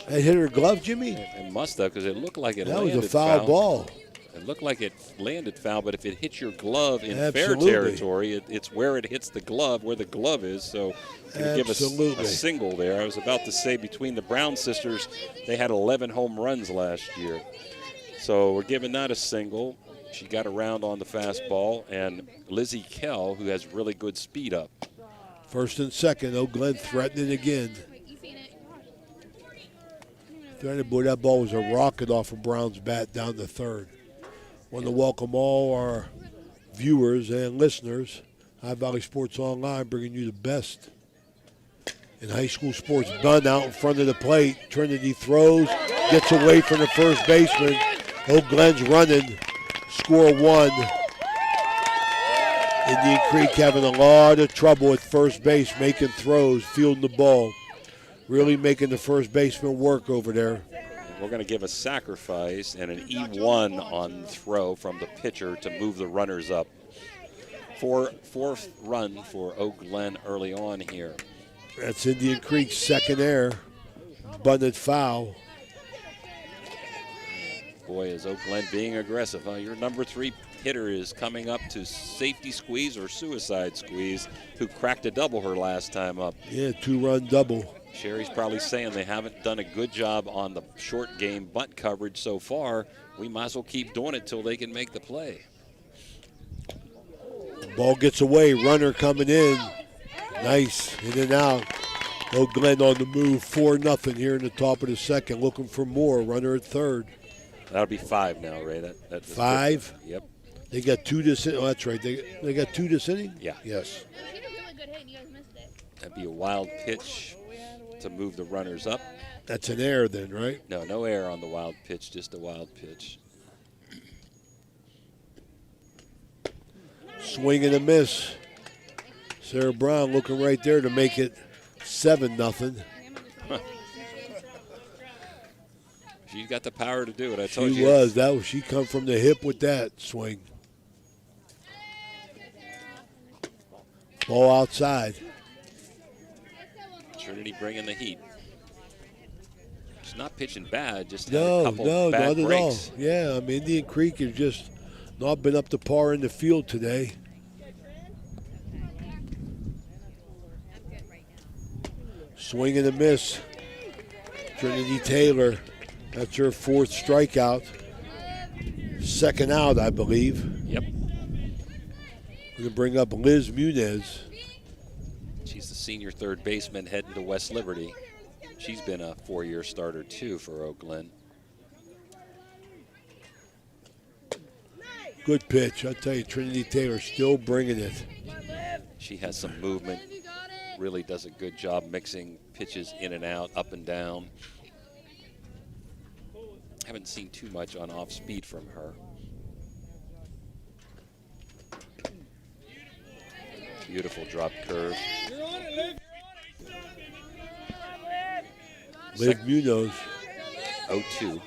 That hit her glove, Jimmy? It must have, because it looked like it that landed was a foul ball. It looked like it landed foul, but if it hits your glove in Absolutely. fair territory, it's where it hits the glove, where the glove is. So to give us a single there. I was about to say between the Brown sisters, they had 11 home runs last year. So we're giving that a single. She got around on the fastball, and Lizzie Kell, who has really good speed up. 1st and 2nd, Oak Glen threatening again. Boy, that ball was a rocket off of Brown's bat down the 3rd. Want to welcome all our viewers and listeners. High Valley Sports Online bringing you the best in high school sports. Dunn out in front of the plate. Trinity throws, gets away from the first baseman. Oak Glen's running. Score 1. Indian Creek having a lot of trouble at first base, making throws, fielding the ball. Really making the first baseman work over there. We're going to give a sacrifice and an E1 on throw from the pitcher to move the runners up. Fourth run for Oak Glen early on here. That's Indian Creek's 2nd error. Bunted foul. Boy, is Oak Glen being aggressive. Huh? Your number 3 hitter is coming up to safety squeeze or suicide squeeze, who cracked a double her last time up. Yeah, 2-run double. Sherry's probably saying they haven't done a good job on the short game bunt coverage so far. We might as well keep doing it till they can make the play. Ball gets away, runner coming in. Nice, in and out. Oak Glen on the move, 4-0 here in the top of the 2nd, looking for more. Runner at 3rd. That'll be 5 now, Ray. That's 5? Good. Yep. They got 2 this inning. Oh, that's right. They got 2 this inning? Yeah. Yes. That'd be a wild pitch to move the runners up. That's an error then, right? No error on the wild pitch, just a wild pitch. Swing and a miss. Sarah Brown looking right there to make it 7-0. Huh. She's got the power to do it. I told you. She come from the hip with that swing. Ball outside. Trinity bringing the heat. She's not pitching bad, just had No, a couple bad not at breaks. all. Yeah, I mean, Indian Creek has just not been up to par in the field today. Swing and a miss. Trinity Taylor, that's her 4th strikeout. 2nd out, I believe. Yep. We're going to bring up Liz Munez. She's the senior third baseman heading to West Liberty. She's been a 4-year starter, too, for Oak Glen. Good pitch. I'll tell you, Trinity Taylor still bringing it. She has some movement, really does a good job mixing pitches in and out, up and down. Haven't seen too much on off speed from her. Beautiful drop curve. Liv Munoz. 0-2.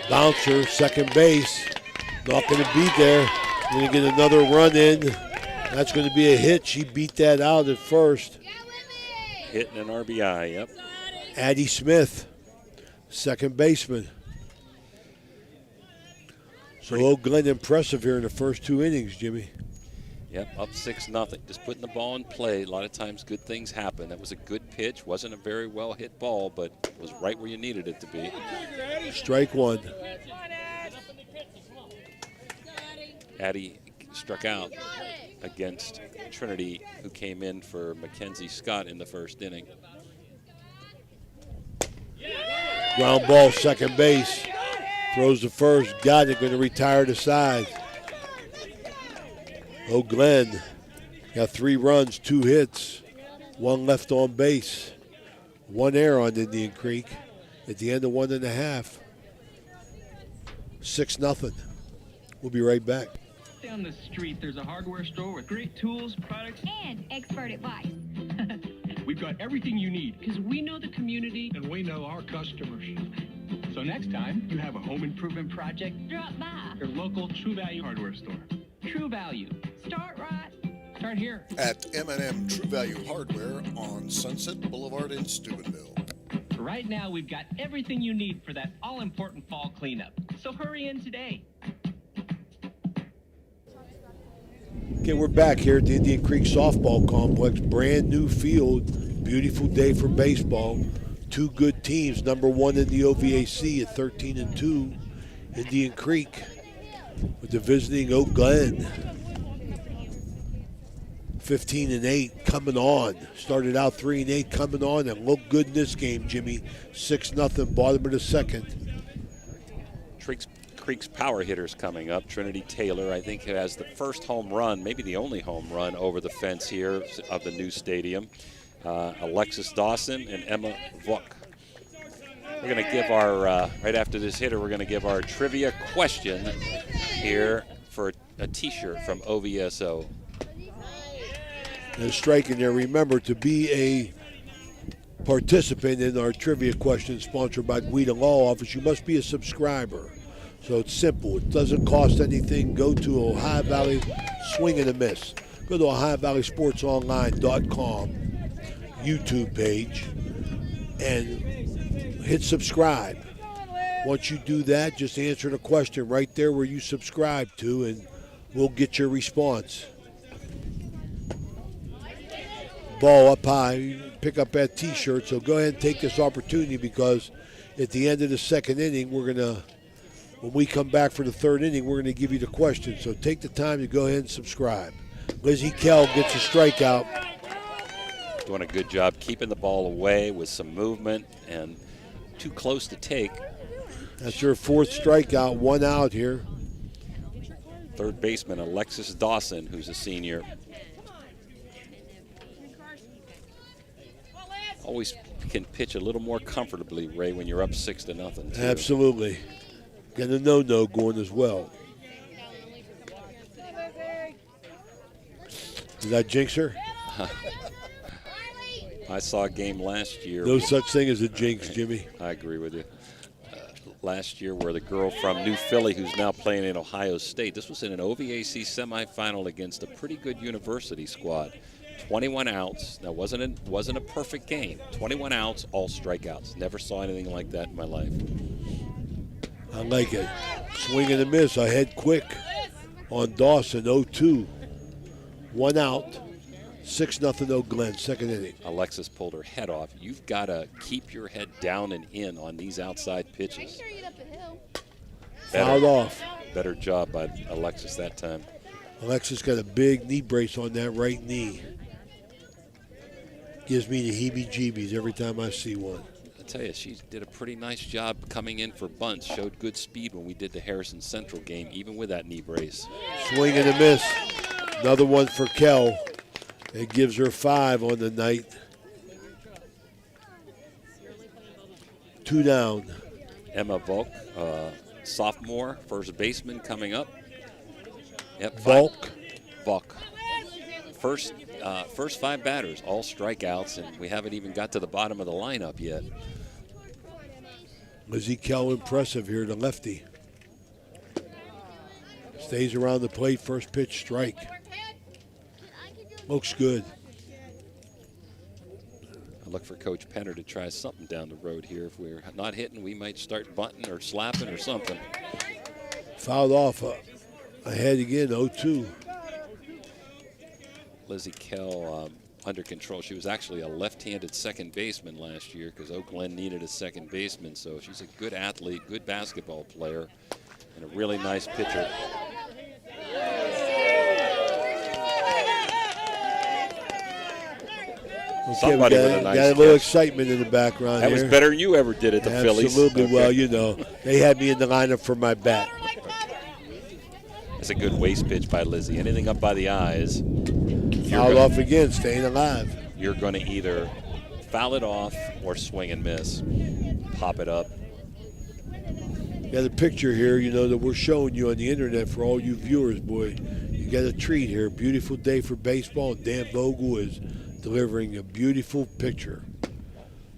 Bouncer, second base. Not going to be there. Going to get another run in. That's going to be a hit. She beat that out at first. Hitting an RBI, yep. Addie Smith, second baseman. So Oak Glen impressive here in the first 2 innings, Jimmy. Yep, up 6-0. Just putting the ball in play. A lot of times good things happen. That was a good pitch. Wasn't a very well hit ball, but was right where you needed it to be. Strike one. Addie struck out against Trinity, who came in for Mackenzie Scott in the first inning. Ground ball, second base. Throws the first, got it, going to retire to side. Oh, Glen got 3 runs, 2 hits, 1 left on base, 1 error on Indian Creek at the end of 1.5. 6-0. We'll be right back. Down the street, there's a hardware store with great tools, products, and expert advice. We've got everything you need because we know the community and we know our customers. So next time you have a home improvement project, Drop by your local True Value hardware store. True Value. Start right. Start here. At M&M True Value Hardware on Sunset Boulevard in Steubenville. Right now, we've got everything you need for that all-important fall cleanup. So hurry in today. Okay, we're back here at the Indian Creek Softball Complex. Brand new field. Beautiful day for baseball. 2 good teams. Number 1 in the OVAC at 13-2. Indian Creek with the visiting Oak Glen. 15-8 coming on. Started out 3-8 coming on and looked good in this game, Jimmy. 6-0, bottom of the second. Creek's power hitters coming up. Trinity Taylor, I think, has the first home run, maybe the only home run over the fence here of the new stadium. Alexis Dawson and Emma Vuk. We're going to give our, right after this hitter, we're going to give our trivia question here for a t-shirt from OVSO. And striking there, remember to be a participant in our trivia question sponsored by Guida Law Office, you must be a subscriber. So it's simple. It doesn't cost anything. Go to Ohio Valley Swing and a Miss. Go to OhioValleySportsOnline.com YouTube page and hit subscribe. Once you do that, just answer the question right there where you subscribe to, and we'll get your response. Ball up high. You pick up that T-shirt. So go ahead and take this opportunity because at the end of the second inning, when we come back for the third inning, we're going to give you the question. So take the time to go ahead and subscribe. Lizzie Kell gets a strikeout. Doing a good job keeping the ball away with some movement and too close to take. That's her 4th strikeout, 1 out here. Third baseman Alexis Dawson, who's a senior. Always can pitch a little more comfortably, Ray, when you're up 6-0. too. Absolutely. Got a no-no going as well. Did I jinx her? I saw a game last year. No such thing as a jinx, Jimmy. I agree with you. Last year where the girl from New Philly, who's now playing in Ohio State, this was in an OVAC semifinal against a pretty good university squad. 21 outs. That wasn't a perfect game. 21 outs, all strikeouts. Never saw anything like that in my life. I like it. Swing and a miss. Ahead quick on Dawson, 0-2. 1 out. 6-0 Oak Glen, second inning. Alexis pulled her head off. You've got to keep your head down and in on these outside pitches. Fouled off. Better job by Alexis that time. Alexis got a big knee brace on that right knee. Gives me the heebie-jeebies every time I see one. I tell you, she did a pretty nice job coming in for bunts. Showed good speed when we did the Harrison Central game, even with that knee brace. Swing and a miss. Another one for Kell. It gives her 5 on the night. 2 down. Emma Volk, sophomore, first baseman coming up. Yep, Volk. First 5 batters, all strikeouts, and we haven't even got to the bottom of the lineup yet. Lizzie Kell impressive here, the lefty. Stays around the plate, first pitch strike. Looks good. I look for Coach Penner to try something down the road here. If we're not hitting, we might start bunting or slapping or something. Fouled off ahead again, 0-2. Lizzie Kell under control. She was actually a left-handed second baseman last year because Oak Glen needed a second baseman. So she's a good athlete, good basketball player, and a really nice pitcher. Somebody with a nice got a little excitement in the background That here. was better than you ever did at the Phillies. Absolutely. Okay. Well, you know, they had me in the lineup for my bat. That's a good waist pitch by Lizzie. Anything up by the eyes. Fouled off again, staying alive. You're going to either foul it off or swing and miss. Pop it up. Got a picture here, you know, that we're showing you on the internet for all you viewers, boy. You got a treat here. Beautiful day for baseball. Dan Vogel is delivering a beautiful picture.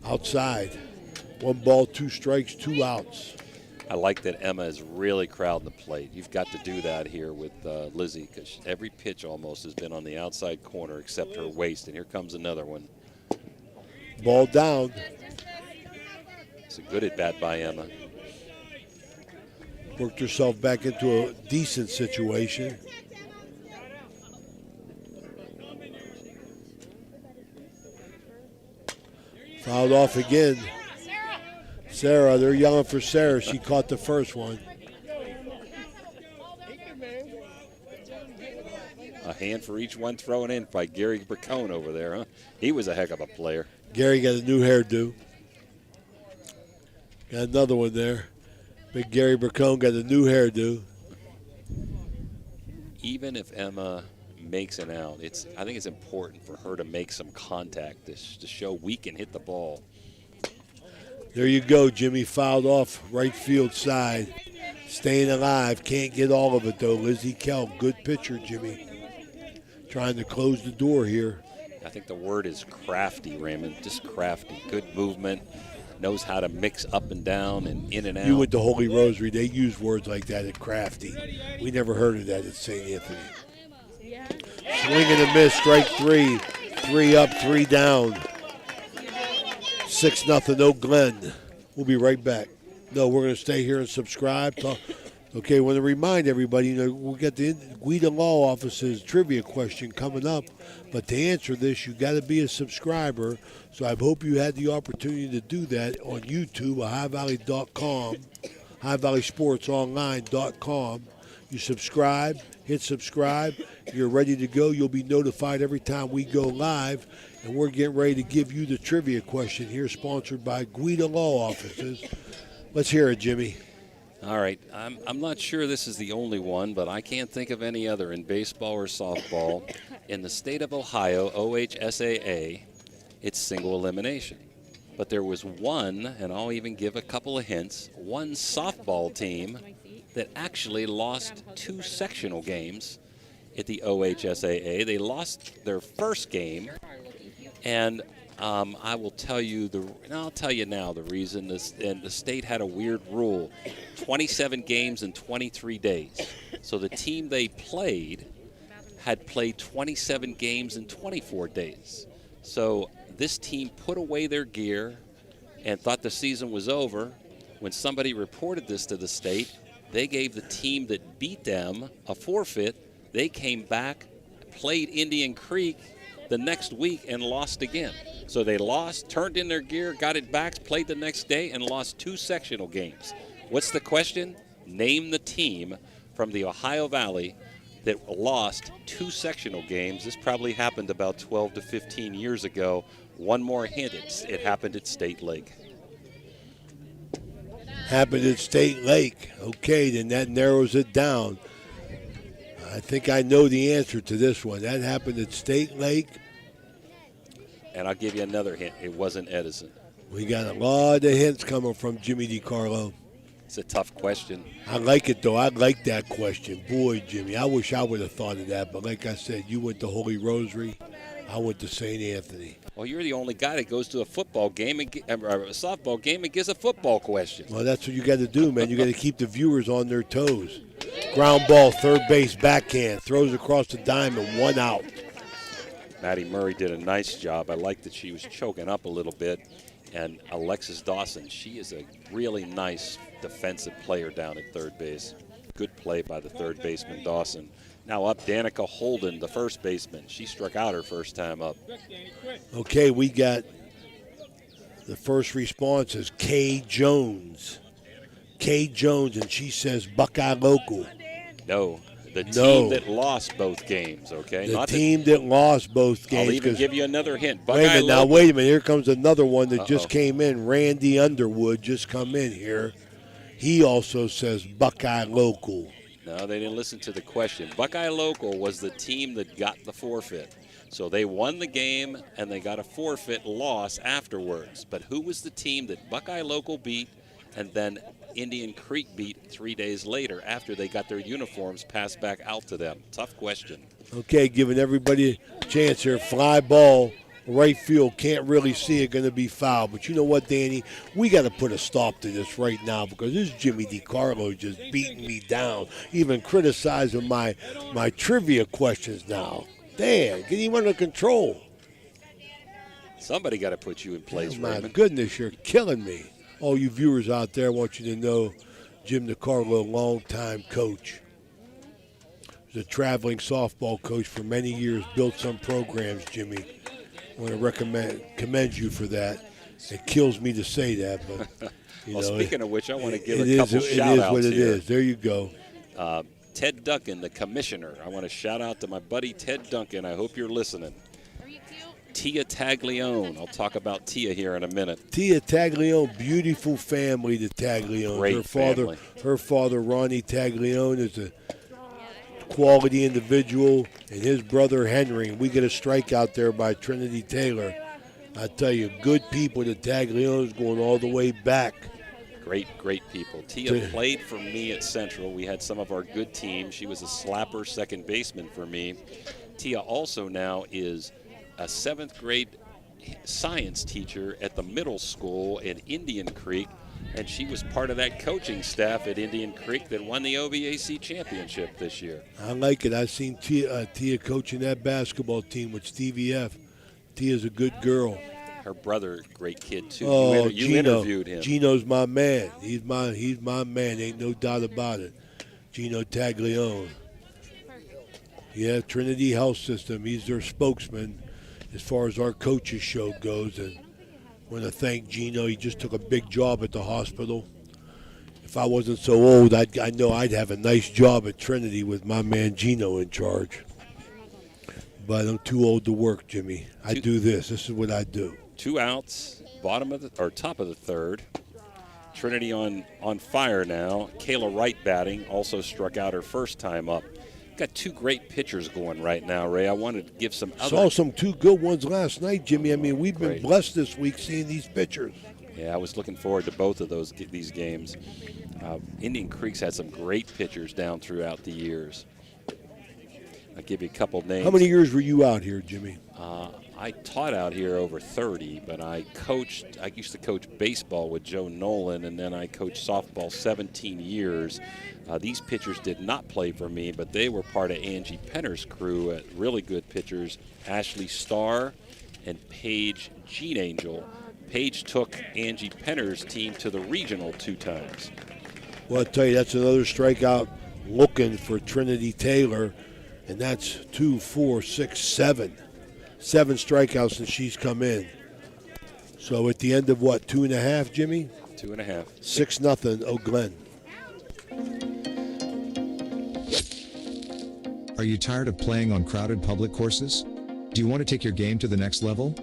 Outside. 1 ball, 2 strikes, 2 outs. I like that Emma is really crowding the plate. You've got to do that here with Lizzie because every pitch almost has been on the outside corner except her waist. And here comes another one. Ball down. It's a good at-bat by Emma. Worked herself back into a decent situation. Fouled off again. Sarah, they're yelling for Sarah. She caught the first one. A hand for each one thrown in by Gary Bracone over there, huh? He was a heck of a player. Gary got a new hairdo. Got another one there. Big Gary Bracone got a new hairdo. Even if Emma makes an out, I think it's important for her to make some contact to show we can hit the ball. There you go, Jimmy. Fouled off right field side. Staying alive. Can't get all of it, though. Lizzie Kell, good pitcher, Jimmy. Trying to close the door here. I think the word is crafty, Raymond. Just crafty. Good movement. Knows how to mix up and down and in and out. You went to Holy Rosary. They use words like that at crafty. We never heard of that at St. Anthony. Swing and a miss. Strike 3. 3 up, 3 down. 6-0 Oak Glen. We'll be right back. No, we're going to stay here and subscribe. Okay, I want to remind everybody, we'll get the Guida Law Office's trivia question coming up. But to answer this, you got to be a subscriber. So I hope you had the opportunity to do that on YouTube at highvalley.com, highvalleysportsonline.com. You subscribe, hit subscribe. You're ready to go. You'll be notified every time we go live. And we're getting ready to give you the trivia question here, sponsored by Guida Law Offices. Let's hear it, Jimmy. All right. I'm not sure this is the only one, but I can't think of any other in baseball or softball. In the state of Ohio, OHSAA, it's single elimination. But there was one, and I'll even give a couple of hints, one softball team that actually lost 2 sectional games at the OHSAA. They lost their first game, and I will tell you I'll tell you now the reason. And the state had a weird rule: 27 games in 23 days. So the team they played had played 27 games in 24 days. So this team put away their gear and thought the season was over. When somebody reported this to the state, they gave the team that beat them a forfeit. They came back, played Indian Creek, the next week and lost again. So they lost, turned in their gear, got it back, played the next day, and lost 2 sectional games. What's the question? Name the team from the Ohio Valley that lost 2 sectional games. This probably happened about 12 to 15 years ago. One more hint, it happened at State Lake. Happened at State Lake. Okay, then that narrows it down. I think I know the answer to this one. That happened at State Lake. And I'll give you another hint. It wasn't Edison. We got a lot of hints coming from Jimmy DiCarlo. It's a tough question. I like it, though. I like that question. Boy, Jimmy, I wish I would have thought of that. But like I said, you went to Holy Rosary. I went to St. Anthony. Well, you're the only guy that goes to a football game or a softball game and gives a football question. Well, that's what you got to do, man. You got to keep the viewers on their toes. Ground ball, third base, backhand. Throws across the diamond, 1 out. Maddie Murray did a nice job. I like that she was choking up a little bit. And Alexis Dawson, she is a really nice defensive player down at third base. Good play by the third baseman, Dawson. Now up, Danica Holden, the first baseman. She struck out her first time up. Okay, we got the first response is Kay Jones. Kay Jones, and she says Buckeye Local. No, the team that lost both games, okay? The Not team that lost both games. I'll even give you another hint. Wait a minute, now Local. wait a minute. Here comes another one that just came in. Randy Underwood just come in here. He also says Buckeye Local. No, they didn't listen to the question. Buckeye Local was the team that got the forfeit. So they won the game, and they got a forfeit loss afterwards. But who was the team that Buckeye Local beat and then Indian Creek beat 3 days later after they got their uniforms passed back out to them? Tough question. Okay, giving everybody a chance here. Fly ball, right field, can't really see it, going to be foul. But you know what, Danny? We got to put a stop to this right now because this Jimmy DiCarlo just beating me down, even criticizing my trivia questions now. Damn, get him under control. Somebody got to put you in place, My Raymond. goodness, you're killing me. All you viewers out there, I want you to know Jim DiCarlo, longtime coach. Was a traveling softball coach for many years, built some programs, Jimmy. I want to commend you for that. It kills me to say that, but you Well, know, speaking of which, I want to give a couple shout-outs. It is what it here. is. There you go. Ted Duncan, the commissioner. I want to shout out to my buddy Ted Duncan. I hope you're listening. Tia Taglione. I'll talk about Tia here in a minute. Tia Taglione, beautiful family, the Taglione. Great family. Her father, Ronnie Taglione, is a quality individual, and his brother, Henry. We get a strikeout there by Trinity Taylor. I tell you, good people, the Tagliones, going all the way back. Great people. Tia played for me at Central. We had some of our good teams. She was a slapper second baseman for me. Tia also now is a 7th grade science teacher at the middle school in Indian Creek, and she was part of that coaching staff at Indian Creek that won the OVAC championship this year. I like it. I've seen Tia coaching that basketball team with Stevie F. Tia's a good girl. Her brother, great kid too. Oh, you Gino. interviewed him. Gino's my man. He's my man. Ain't no doubt about it. Gino Taglione. Yeah, Trinity Health System. He's their spokesman as far as our coaches show goes. And I want to thank Gino. He just took a big job at the hospital. If I wasn't so old, I know I'd have a nice job at Trinity with my man Gino in charge. But I'm too old to work, Jimmy. I do this. This is what I do. 2 outs, top of the third. Trinity on fire now. Kayla Wright batting, also struck out her first time up. Got 2 great pitchers going right now, Ray. I wanted to give some other. Saw some 2 good ones last night, Jimmy. I mean, we've been blessed this week seeing these pitchers. Yeah, I was looking forward to both of these games. Indian Creek's had some great pitchers down throughout the years. I'll give you a couple names. How many years were you out here, Jimmy? I taught out here over 30, but I used to coach baseball with Joe Nolan, and then I coached softball 17 years. These pitchers did not play for me, but they were part of Angie Penner's crew, really good pitchers, Ashley Starr and Paige Jean Angel. Paige took Angie Penner's team to the regional 2 times. Well, I'll tell you, that's another strikeout looking for Trinity Taylor, and that's 2, 4, 6, 7. 7 strikeouts since she's come in. So at the end of what, 2.5, Jimmy? 2.5. 6-0, Eau Glen. Are you tired of playing on crowded public courses? Do you want to take your game to the next level?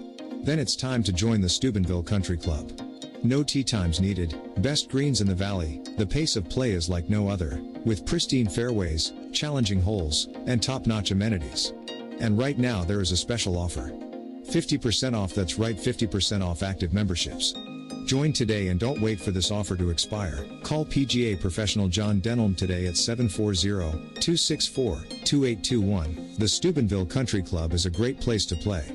Then it's time to join the Steubenville Country Club. No tee times needed, best greens in the valley, the pace of play is like no other, with pristine fairways, challenging holes, and top-notch amenities. And right now there is a special offer. 50% off, that's right, 50% off active memberships. Join today and don't wait for this offer to expire. Call PGA professional John Denholm today at 740-264-2821. The Steubenville Country Club is a great place to play.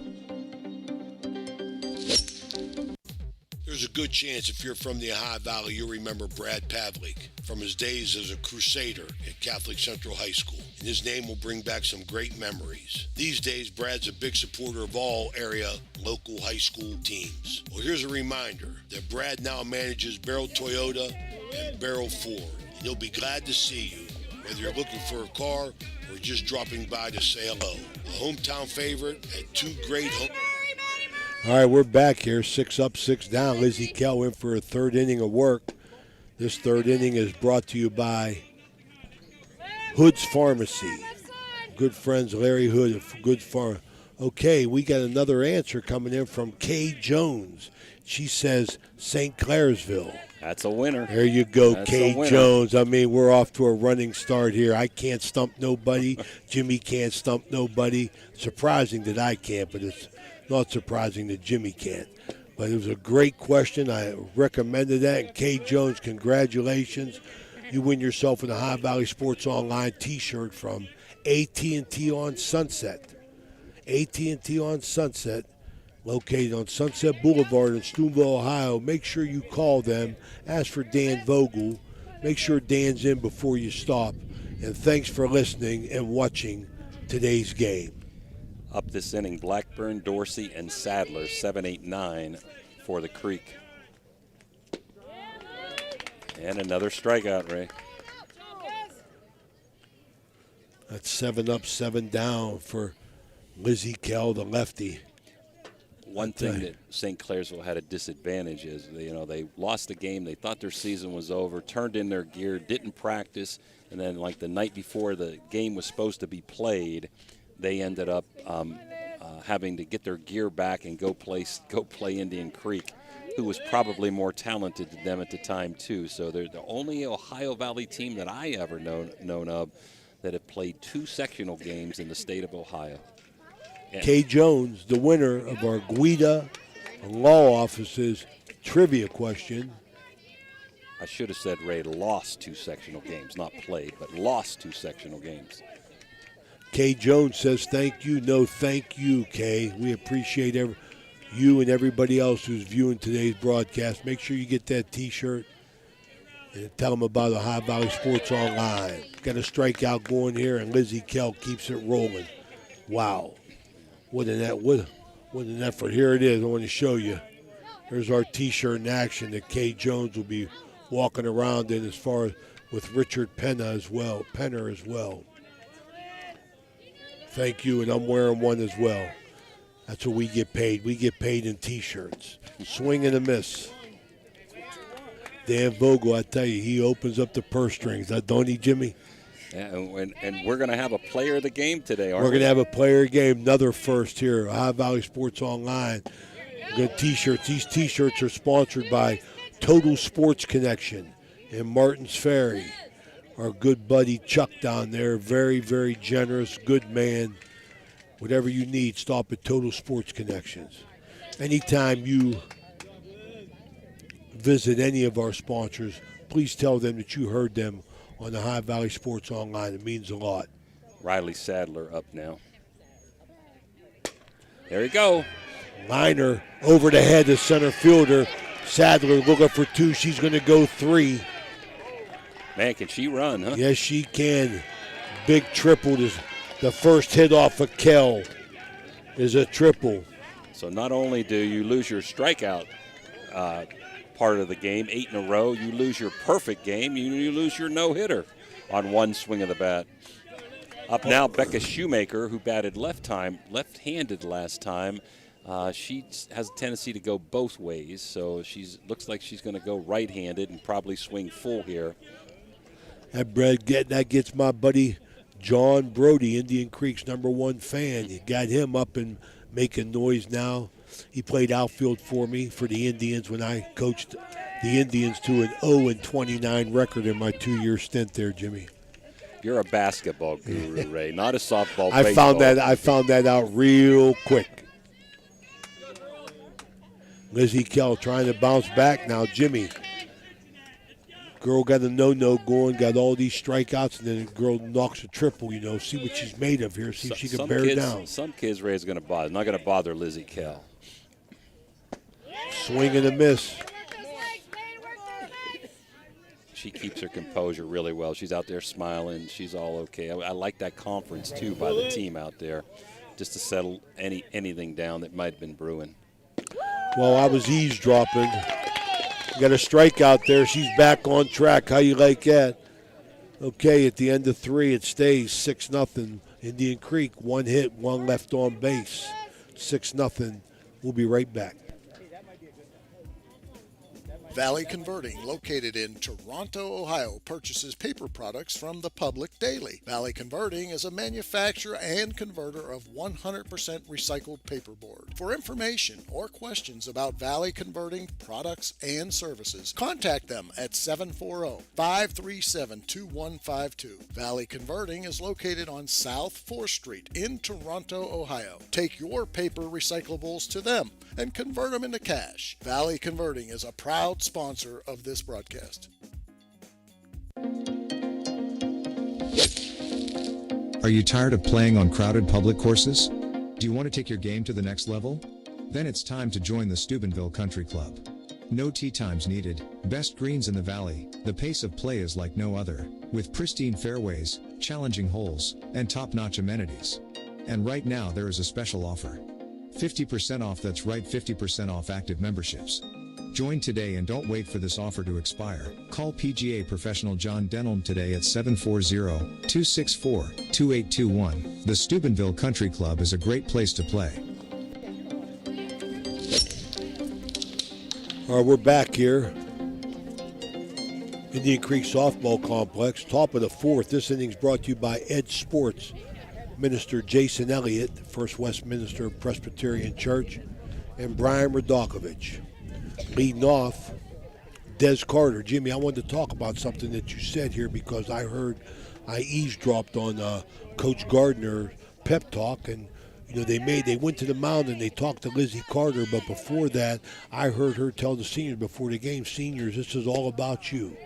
There's a good chance if you're from the Ohio Valley, you'll remember Brad Pavlik from his days as a Crusader at Catholic Central High School. And his name will bring back some great memories. These days, Brad's a big supporter of all area local high school teams. Well, here's a reminder that Brad now manages Barrel Toyota and Barrel Ford. And he'll be glad to see you, whether you're looking for a car or just dropping by to say hello. A hometown favorite at 2 great home. All right, we're back here, 6 up, 6 down. Lizzie Kell in for a third inning of work. This third inning is brought to you by Hood's Pharmacy. Good friends Larry Hood of Good Farm. Okay, we got another answer coming in from Kay Jones. She says St. Clairsville. That's a winner. There you go, That's Kay Jones. I mean, we're off to a running start here. I can't stump nobody. Jimmy can't stump nobody. Surprising that I can't, but it's not surprising that Jimmy can't. But it was a great question. I recommended that. And Kay Jones, congratulations. You win yourself an Ohio Valley Sports Online T-shirt from AT&T on Sunset. AT&T on Sunset, located on Sunset Boulevard in Steubenville, Ohio. Make sure you call them. Ask for Dan Vogel. Make sure Dan's in before you stop. And thanks for listening and watching today's game. Up this inning, Blackburn, Dorsey, and Sadler, 7, 8, 9 for the Creek. And another strikeout, Ray. That's 7 up, 7 down for Lizzie Kell, the lefty. One thing that St. Clairsville had a disadvantage is, they lost the game. They thought their season was over, turned in their gear, didn't practice, and then like the night before the game was supposed to be played, they ended up having to get their gear back and go play Indian Creek, who was probably more talented than them at the time too. So they're the only Ohio Valley team that I ever known of that have played 2 sectional games in the state of Ohio. Kay Jones, the winner of our Guida Law Office's trivia question. I should have said Ray lost 2 sectional games, not played, but lost 2 sectional games. Kay Jones says thank you. No, thank you, Kay. We appreciate you and everybody else who's viewing today's broadcast. Make sure you get that T-shirt and tell them about Ohio Valley Sports Online. Got a strikeout going here, and Lizzie Kell keeps it rolling. Wow. What an effort. Here it is. I want to show you. There's our T-shirt in action that Kay Jones will be walking around in as far as with Richard Penner as well. Thank you, and I'm wearing one as well. That's what we get paid. We get paid in T-shirts. Swing and a miss. Dan Vogel, I tell you, he opens up the purse strings. Don't he, Jimmy? Yeah, and we're going to have a player of the game today, aren't we? We're going to have a player game, another first here, Ohio Valley Sports Online. Good T-shirts. These T-shirts are sponsored by Total Sports Connection in Martins Ferry. Our good buddy Chuck down there, very, very generous, good man. Whatever you need, stop at Total Sports Connections. Anytime you visit any of our sponsors, please tell them that you heard them on the Ohio Valley Sports Online. It means a lot. Riley Sadler up now. There you go. Liner over the head of center fielder. Sadler looking for 2. She's going to go 3. Man, can she run, huh? Yes, she can. Big triple. The first hit off of Kell is a triple. So not only do you lose your strikeout part of the game, 8 in a row, you lose your perfect game, you lose your no-hitter on one swing of the bat. Up now, Becca Shoemaker, who batted left-handed last time. She has a tendency to go both ways, so looks like she's going to go right-handed and probably swing full here. That gets my buddy John Brody, Indian Creek's #1 fan. You got him up and making noise now. He played outfield for me for the Indians when I coached the Indians to an 0-29 record in my 2-year stint there, Jimmy. You're a basketball guru, Ray, not a softball. I found that out real quick. Lizzie Kell trying to bounce back now. Jimmy. Girl got a no-no going, got all these strikeouts, and then the girl knocks a triple, See what she's made of here, see if she can bear it down. Some kids Ray's going to bother. Not going to bother Lizzie Kell. Swing and a miss. She keeps her composure really well. She's out there smiling. She's all okay. I like that conference, too, by the team out there, just to settle anything down that might have been brewing. Well, I was eavesdropping. Got a strikeout there. She's back on track. How you like that? Okay, at the end of 3, it stays 6-0. Indian Creek, 1 hit, 1 left on base. 6-0. We'll be right back. Valley Converting, located in Toronto, Ohio, purchases paper products from the public daily. Valley Converting is a manufacturer and converter of 100% recycled paperboard. For information or questions about Valley Converting products and services, contact them at 740-537-2152. Valley Converting is located on South 4th Street in Toronto, Ohio. Take your paper recyclables to them and convert them into cash. Valley Converting is a proud sponsor of this broadcast. Are you tired of playing on crowded public courses? Do you want to take your game to the next level? Then it's time to join the Steubenville Country Club. No tee times needed, best greens in the valley, the pace of play is like no other, with pristine fairways, challenging holes, and top-notch amenities. And right now there is a special offer. 50% off, that's right, 50% off active memberships. Join today and don't wait for this offer to expire. Call PGA professional John Denholm today at 740-264-2821. The Steubenville Country Club is a great place to play. All right, we're back here. Indian Creek Softball Complex, top of the 4th. This inning's brought to you by Edge Sports. Minister Jason Elliott, First Westminster Presbyterian Church, and Brian Radakovich. Leading off, Des Carter. Jimmy, I wanted to talk about something that you said here because I eavesdropped on Coach Gardner's pep talk, and they went to the mound and they talked to Lizzie Carter, but before that, I heard her tell the seniors before the game, seniors, this is all about you.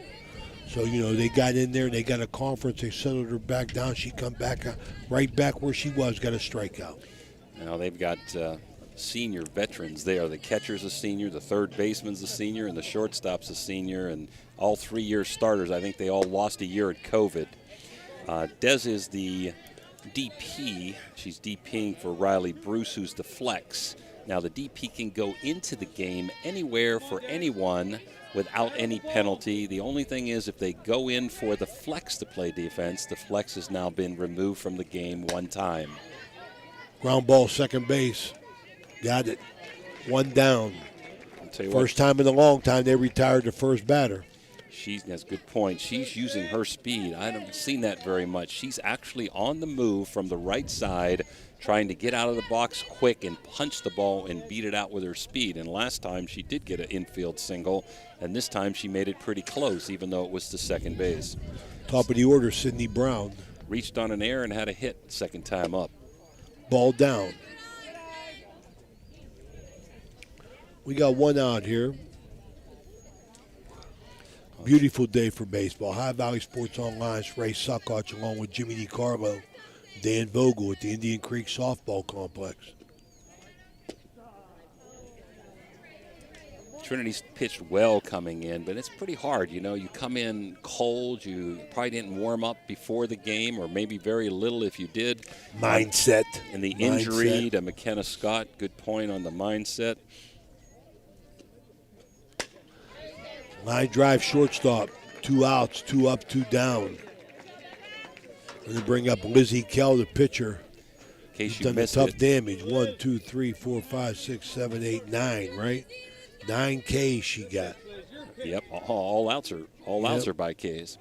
So, they got in there and they got a conference, they settled her back down, she come back right back where she was, got a strikeout. Now they've got senior veterans there. The catcher's a senior, the third baseman's a senior, and the shortstop's a senior, and all 3-year starters. I think they all lost a year at COVID. Des is the DP. She's DPing for Riley Bruce, who's the flex. Now the DP can go into the game anywhere for anyone without any penalty. The only thing is if they go in for the flex to play defense, the flex has now been removed from the game one time. Ground ball, second base. Got it. 1 down. First time in a long time they retired the first batter. That's a good point. She's using her speed. I haven't seen that very much. She's actually on the move from the right side, trying to get out of the box quick and punch the ball and beat it out with her speed. And last time she did get an infield single, and this time she made it pretty close, even though it was to second base. Top of the order, Sydney Brown. Reached on an air and had a hit second time up. Ball down. We got 1 out here. Beautiful day for baseball. High Valley Sports Online's Ray Suckoch along with Jimmy DiCarlo, Dan Vogel at the Indian Creek Softball Complex. Trinity's pitched well coming in, but it's pretty hard. You come in cold. You probably didn't warm up before the game, or maybe very little if you did. Mindset. And the injury to McKenna Scott, good point on the mindset. Line drive shortstop. 2 outs, 2 up, 2 down. I'm going to bring up Lizzie Kell, the pitcher. In case She's you done the missed tough it. damage. 1, 2, 3, 4, 5, 6, 7, 8, 9, right? 9 Ks she got. Yep, all outs are by Ks.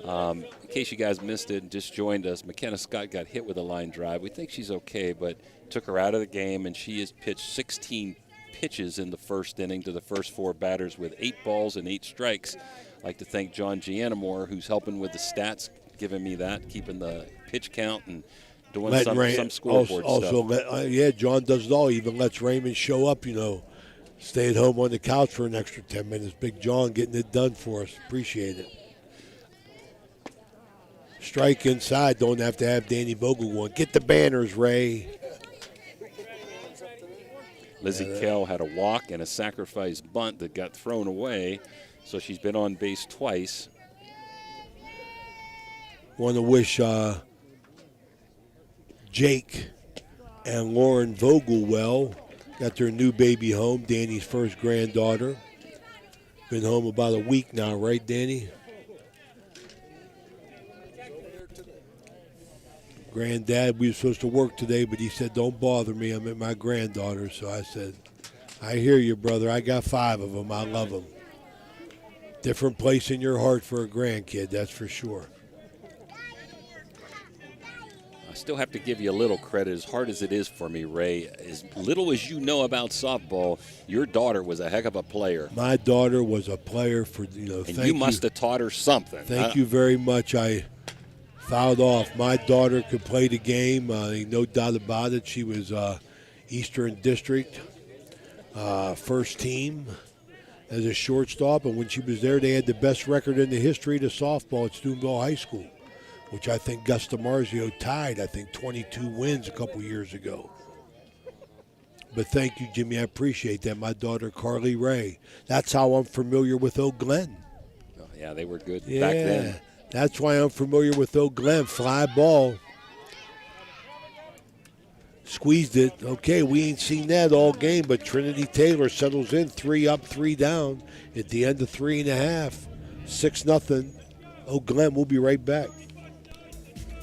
In case you guys missed it and just joined us, McKenna Scott got hit with a line drive. We think she's okay, but took her out of the game, and she has pitched 16 pitches in the first inning to the first 4 batters with 8 balls and 8 strikes. I'd like to thank John Gianamore, who's helping with the stats, giving me that, keeping the pitch count and doing some scoreboard stuff. Yeah, John does it all. Even lets Raymond show up, stay at home on the couch for an extra 10 minutes. Big John getting it done for us. Appreciate it. Strike inside. Don't have to have Danny Vogel going. Get the banners, Ray. Lizzie Kell had a walk and a sacrifice bunt that got thrown away, so she's been on base twice. Want to wish Jake and Lauren Vogel well. Got their new baby home, Danny's first granddaughter. Been home about a week now, right, Danny? Granddad, we were supposed to work today, but he said, don't bother me. I'm at my granddaughter. So I said, I hear you, brother. I got 5 of them. I love them. Different place in your heart for a grandkid, that's for sure. I still have to give you a little credit, as hard as it is for me, Ray. As little as you know about softball, your daughter was a heck of a player. My daughter was a player for, and you must have taught her something. Thank you very much. I fouled off. My daughter could play the game, no doubt about it. She was Eastern District first team as a shortstop, and when she was there, they had the best record in the history of softball at Steubenville High School, which I think Gus DiMarzio tied, 22 wins a couple years ago. But thank you, Jimmy. I appreciate that. My daughter, Carly Ray. That's how I'm familiar with Oak Glen. Oh, yeah, they were good back then. That's why I'm familiar with Oak Glen. Fly ball. Squeezed it. Okay, we ain't seen that all game, but Trinity Taylor settles in 3 up, 3 down at the end of 3.5. 6-0. Oak Glen, we'll be right back.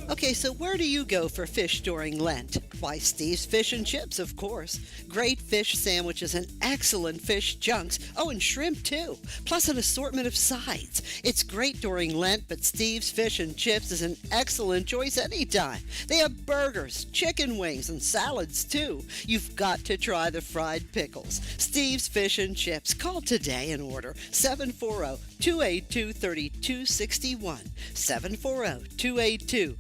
Okay, so where do you go for fish during Lent? Why, Steve's Fish and Chips, of course. Great fish sandwiches and excellent fish junks. Oh, and shrimp, too. Plus an assortment of sides. It's great during Lent, but Steve's Fish and Chips is an excellent choice anytime. They have burgers, chicken wings, and salads, too. You've got to try the fried pickles. Steve's Fish and Chips. Call today and order 740-282-3261. 740-282-3261.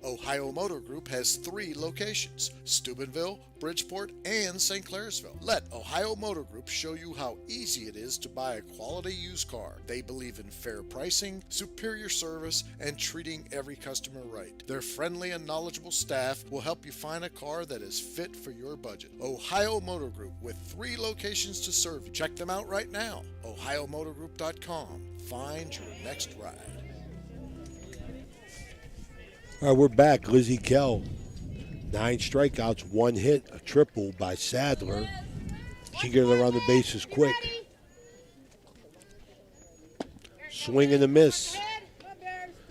Ohio Motor Group has 3 locations: Steubenville, Bridgeport, and St. Clairsville. Let Ohio Motor Group show you how easy it is to buy a quality used car. They believe in fair pricing, superior service, and treating every customer right. Their friendly and knowledgeable staff will help you find a car that is fit for your budget. Ohio Motor Group, with 3 locations to serve you. Check them out right now. OhioMotorGroup.com. Find your next ride. All right, we're back. Lizzie Kell, 9 strikeouts, 1 hit, a triple by Sadler. She gets around the bases quick. Swing and a miss.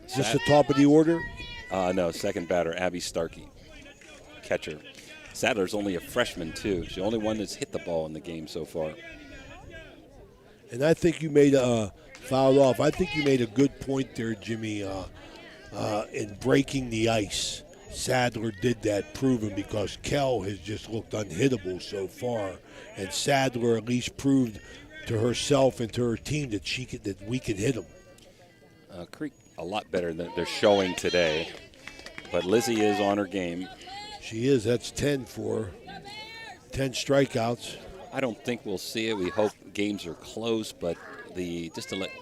Is this the top of the order? No, second batter, Abby Starkey, catcher. Sadler's only a freshman, too. She's the only one that's hit the ball in the game so far. And I think you made fouled off. I think you made a good point there, Jimmy, in breaking the ice. Sadler did that, proven, because Kell has just looked unhittable so far, and Sadler at least proved to herself and to her team that we can hit them. Creek a lot better than they're showing today, but Lizzie is on her game. She is. That's 10 for her. 10 strikeouts. I don't think we'll see it. We hope games are close, but just to let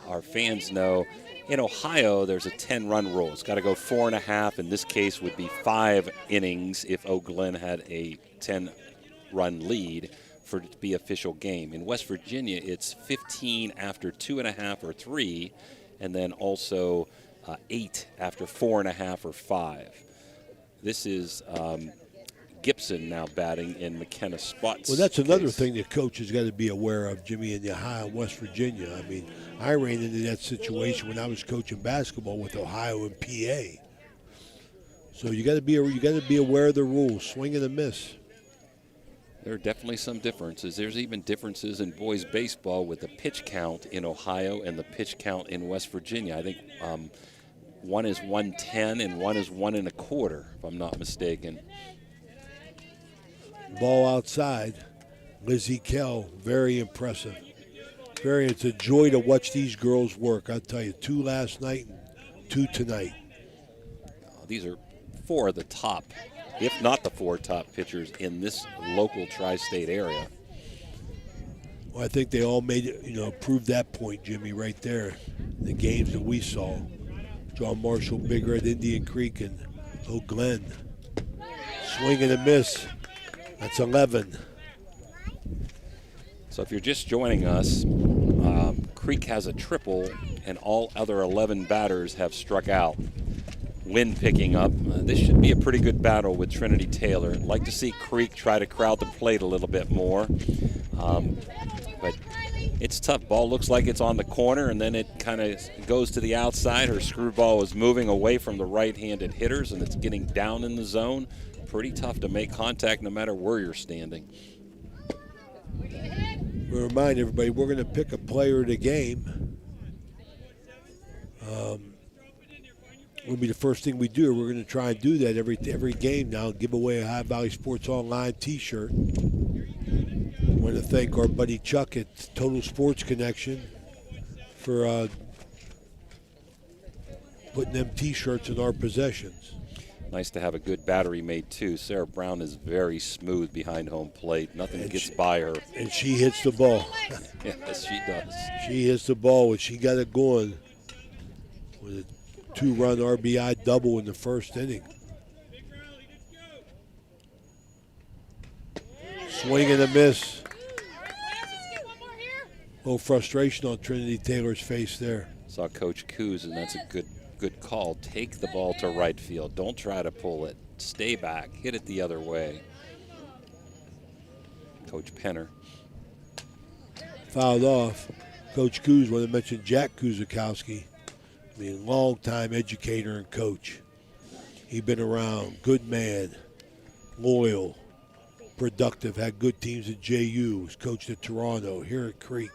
our fans know, in Ohio, there's a 10-run rule. It's got to go 4.5. In this case, would be 5 innings if Oak Glen had a 10-run lead for it to be official game. In West Virginia, it's 15 after 2.5 or 3, and then also 8 after 4.5 or 5. This is Gibson now batting in McKenna Spott's Well, that's another case. thing that coaches got to be aware of, Jimmy, in the Ohio and West Virginia. I mean, I ran into that situation when I was coaching basketball with Ohio and PA. So you got to be aware of the rules, swing and a miss. There are definitely some differences. There's even differences in boys baseball with the pitch count in Ohio and the pitch count in West Virginia. I think one is 110 and one is 1 1/4, if I'm not mistaken. Ball outside. Lizzie Kell, very impressive. It's a joy to watch these girls work. I'll tell you, 2 last night and 2 tonight. These are 4 of the top, if not the 4 top pitchers in this local tri-state area. Well, I think they all made it, proved that point, Jimmy, right there. The games that we saw. John Marshall, Big Red, Indian Creek, and Glen. Swing and a miss. That's 11. So if you're just joining us, Creek has a triple, and all other 11 batters have struck out. Lynn picking up. This should be a pretty good battle with Trinity Taylor. I'd like to see Creek try to crowd the plate a little bit more. But it's tough. Ball looks like it's on the corner, and then it kind of goes to the outside. Her screwball is moving away from the right-handed hitters, and it's getting down in the zone. Pretty tough to make contact no matter where you're standing. We remind everybody, we're going to pick a player of the game. Will be the first thing we do. We're going to try and do that every game now. Give away a High Valley Sports Online T-shirt. I want to thank our buddy Chuck at Total Sports Connection for putting them T-shirts in our possessions. Nice to have a good battery made, too. Sarah Brown is very smooth behind home plate. Nothing gets by her. And she hits the ball. Yes, she does. She hits the ball, and she got it going with a 2-run RBI double in the first inning. Swing and a miss. A little frustration on Trinity Taylor's face there. Saw Coach Coos, and that's a good call. Take the ball to right field. Don't try to pull it. Stay back. Hit it the other way. Coach Penner. Fouled off. Coach Coos, want to mention Jack Kuzakowski. I mean, long-time educator and coach. He's been around. Good man. Loyal. Productive. Had good teams at JU. Was coached at Toronto. Here at Creek.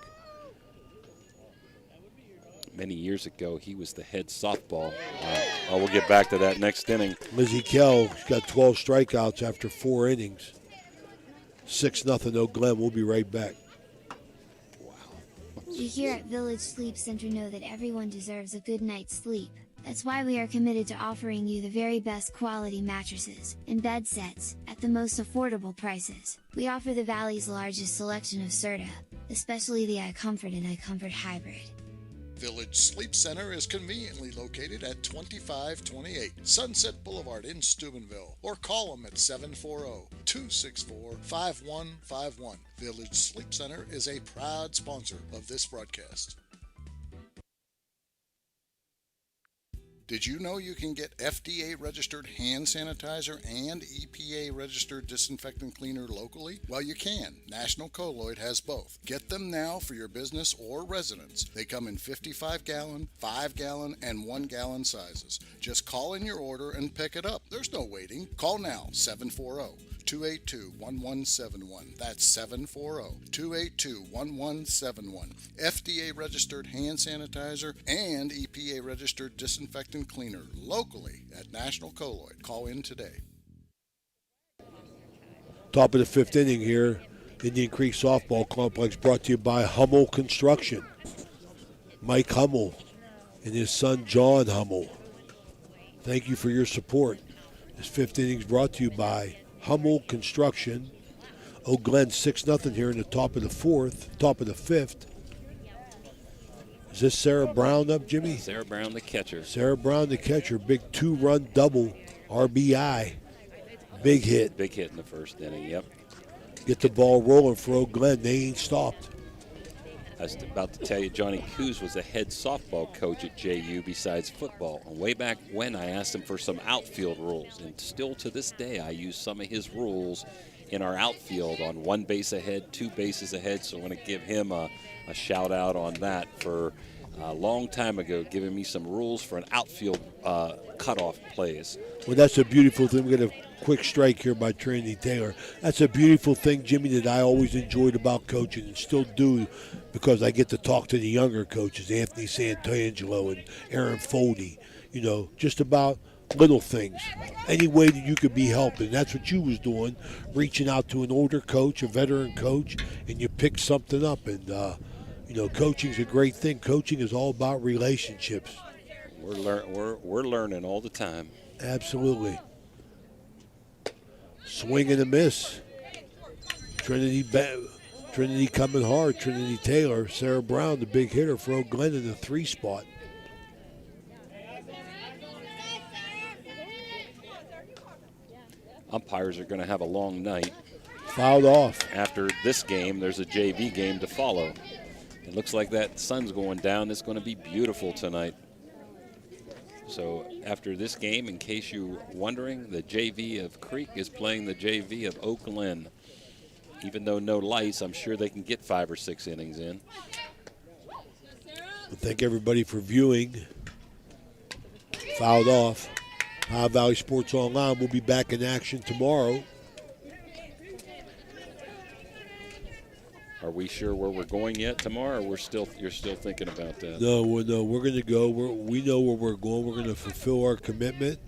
Many years ago, he was the head softball. We'll get back to that next inning. Lizzie Kell, she's got 12 strikeouts after 4 innings. 6-0 Glen. We'll be right back. We here at Village Sleep Center know that everyone deserves a good night's sleep. That's why we are committed to offering you the very best quality mattresses and bed sets at the most affordable prices. We offer the Valley's largest selection of Serta, especially the iComfort and iComfort Hybrid. Village Sleep Center is conveniently located at 2528 Sunset Boulevard in Steubenville, or call them at 740-264-5151. Village Sleep Center is a proud sponsor of this broadcast. Did you know you can get FDA-registered hand sanitizer and EPA-registered disinfectant cleaner locally? Well, you can. National Colloid has both. Get them now for your business or residence. They come in 55-gallon, 5-gallon, and 1-gallon sizes. Just call in your order and pick it up. There's no waiting. Call now, 740-282-1171. That's 740-282-1171. FDA-registered hand sanitizer and EPA-registered disinfectant cleaner locally at National Colloid. Call in today. Top of the 5th inning here. Indian Creek Softball Complex brought to you by Hummel Construction. Mike Hummel and his son John Hummel. Thank you for your support. This 5th inning is brought to you by Hummel Construction. Glen 6-0 here in the top of the 5th. Is this Sarah Brown up, Jimmy? Sarah Brown, the catcher. Sarah Brown, the catcher. Big 2-run double RBI. Big hit. Big hit in the first inning, yep. Get the ball rolling for Glen. They ain't stopped. I was about to tell you, Johnny Coos was the head softball coach at JU besides football. And way back when, I asked him for some outfield rules. And still to this day, I use some of his rules in our outfield on 1 base ahead, 2 bases ahead. So I want to give him a shout out on that for a long time ago, giving me some rules for an outfield cutoff plays. Well, that's a beautiful thing. We're going to quick strike here by Trinity Taylor. That's a beautiful thing, Jimmy, that I always enjoyed about coaching and still do, because I get to talk to the younger coaches, Anthony Santangelo and Aaron Foldy, you know, just about little things, any way that you could be helping. That's what you was doing, reaching out to an older coach, a veteran coach, and you pick something up. And, you know, coaching's a great thing. Coaching is all about relationships. We're learning all the time. Absolutely. Swing and a miss. Trinity coming hard. Trinity Taylor. Sarah Brown, the big hitter for Oak Glen in the 3 spot. Umpires are going to have a long night. Fouled off. After this game, there's a JV game to follow. It looks like that sun's going down. It's going to be beautiful tonight. So after this game, in case you're wondering, the JV of Creek is playing the JV of Oak Glen. Even though no lights, I'm sure they can get 5 or 6 innings in. Well, thank everybody for viewing. Fouled off. Ohio Valley Sports Online will be back in action tomorrow. Are we sure where we're going yet tomorrow, or you're still thinking about that? No, we're going to go. We know where we're going. We're going to fulfill our commitment,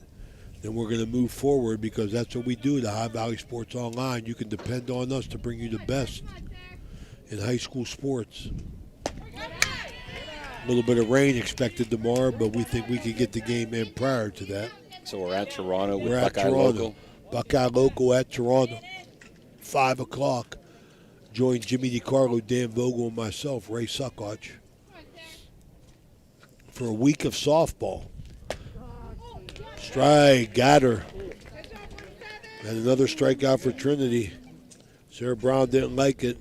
then we're going to move forward, because that's what we do at Ohio Valley Sports Online. You can depend on us to bring you the best in high school sports. A little bit of rain expected tomorrow, but we think we can get the game in prior to that. So we're at Toronto with We're at Buckeye Local. Buckeye Local at Toronto, 5 o'clock. Join Jimmy DiCarlo, Dan Vogel, and myself, Ray Suckoch, for a week of softball. Strike, got her. And another strikeout for Trinity. Sarah Brown didn't like it.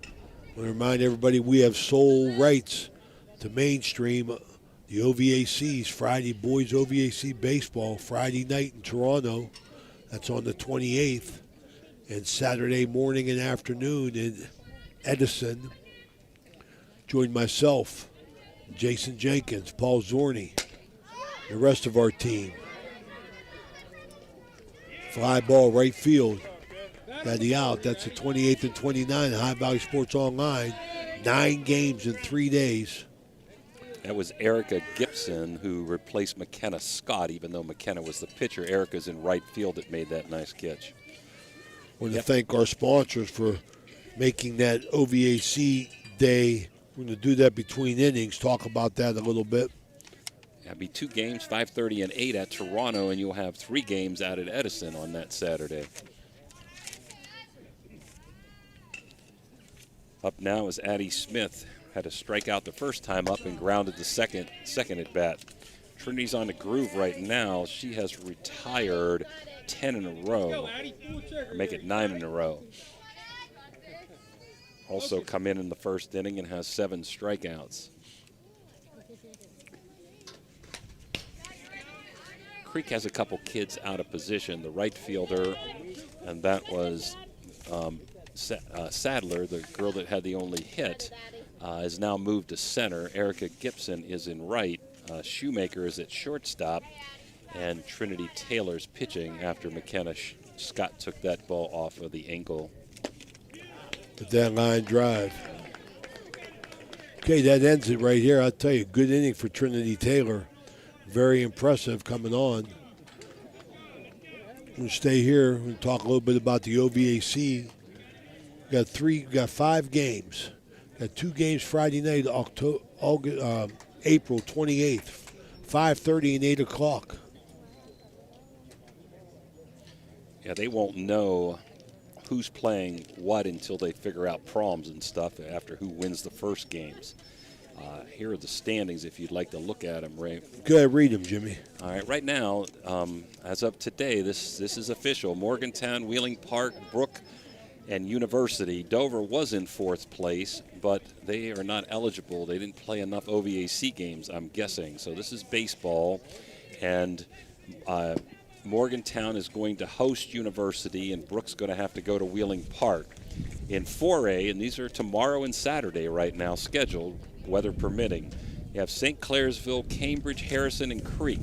I want to remind everybody we have sole rights to mainstream the OVAC's Friday Boys OVAC Baseball Friday night in Toronto. That's on the 28th. And Saturday morning and afternoon in Edison. Join myself, Jason Jenkins, Paul Zorni, the rest of our team. Fly ball right field. Got the out. That's the 28th and 29th. High Valley Sports Online. 9 games in 3 days. That was Erica Gibson who replaced McKenna Scott, even though McKenna was the pitcher. Erica's in right field that made that nice catch. I want to thank our sponsors for making that OVAC day. We're going to do that between innings, talk about that a little bit. That'll be 2 games, 5:30 and 8 at Toronto, and you'll have 3 games out at Edison on that Saturday. Up now is Addie Smith. Had to strike out the first time up and grounded the second at bat. Trinity's on the groove right now. She has retired 10 in a row, or make it 9 in a row. Also come in the first inning and has 7 strikeouts. Creek has a couple kids out of position. The right fielder, and that was Sadler, the girl that had the only hit, is now moved to center. Erica Gibson is in right. Shoemaker is at shortstop. And Trinity Taylor's pitching after McKenna Scott took that ball off of the ankle. With that line drive. Okay, that ends it right here. I'll tell you, good inning for Trinity Taylor. Very impressive coming on. We'll stay here and talk a little bit about the OVAC. We got 5 games. Got 2 games Friday night, April 28th, 5:30 and 8 o'clock. Yeah, they won't know who's playing what until they figure out proms and stuff after who wins the first games. Here are the standings if you'd like to look at them, Ray. Go ahead, read them, Jimmy. All right, right now, as of today, this is official. Morgantown, Wheeling Park, Brook, and University. Dover was in 4th place, but they are not eligible. They didn't play enough OVAC games, I'm guessing. So this is baseball, and Morgantown is going to host University, and Brooks going to have to go to Wheeling Park. In 4A, and these are tomorrow and Saturday right now scheduled, weather permitting, you have St. Clairsville, Cambridge, Harrison, and Creek.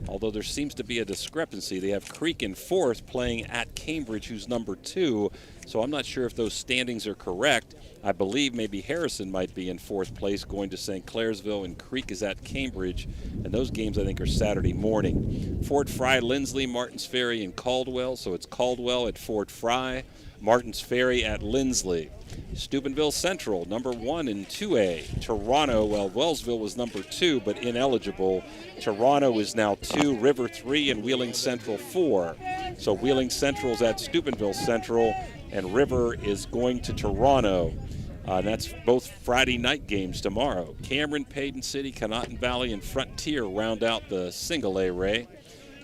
Although there seems to be a discrepancy. They have Creek in 4th playing at Cambridge, who's number 2. So I'm not sure if those standings are correct. I believe maybe Harrison might be in 4th place going to St. Clairsville, and Creek is at Cambridge. And those games, I think, are Saturday morning. Fort Fry, Lindsley, Martins Ferry, and Caldwell. So it's Caldwell at Fort Fry, Martins Ferry at Lindsley. Steubenville Central, number 1 in 2A. Toronto, well, Wellsville was number 2, but ineligible. Toronto is now 2, River 3, and Wheeling Central 4. So Wheeling Central's at Steubenville Central, and River is going to Toronto. And that's both Friday night games tomorrow. Cameron, Payton City, Conotton Valley, and Frontier round out the single A ray.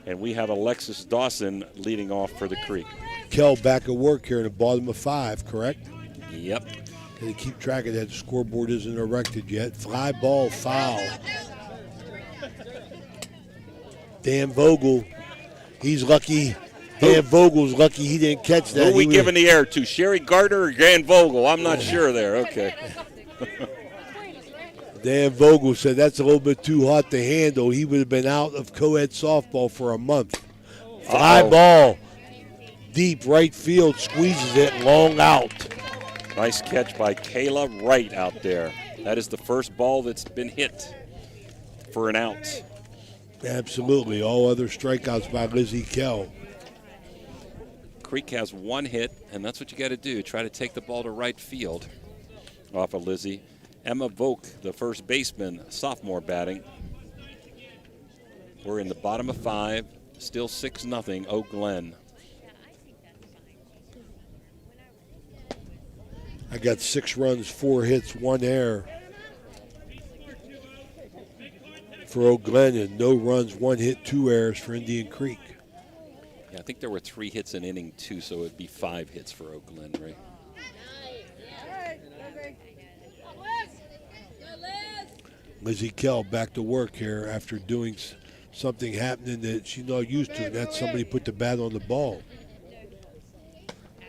And we have Alexis Dawson leading off for the Creek. Kell back at work here in the bottom of 5, correct? Yep. They keep track of that. The scoreboard isn't erected yet. Fly ball, foul. Dan Vogel, he's lucky. Dan Vogel's lucky he didn't catch that. Who are we giving the air to, Sherry Gardner or Dan Vogel? I'm not sure there. Okay. Dan Vogel said that's a little bit too hot to handle. He would have been out of co-ed softball for a month. Fly ball, deep right field, squeezes it, long out. Nice catch by Kayla Wright out there. That is the first ball that's been hit for an out. Absolutely. All other strikeouts by Lizzie Kell. Creek has 1 hit, and that's what you got to do. Try to take the ball to right field off of Lizzie. Emma Volk, the first baseman, sophomore batting. We're in the bottom of 5, still 6-0, Oak Glen. I got 6 runs, 4 hits, 1 error for Oak Glen, and no runs, 1 hit, 2 errors for Indian Creek. Yeah, I think there were 3 hits in inning 2, so it would be 5 hits for Oak Glen, right? Lizzie Kell back to work here after doing something happening that she's not used to, and that's somebody put the bat on the ball.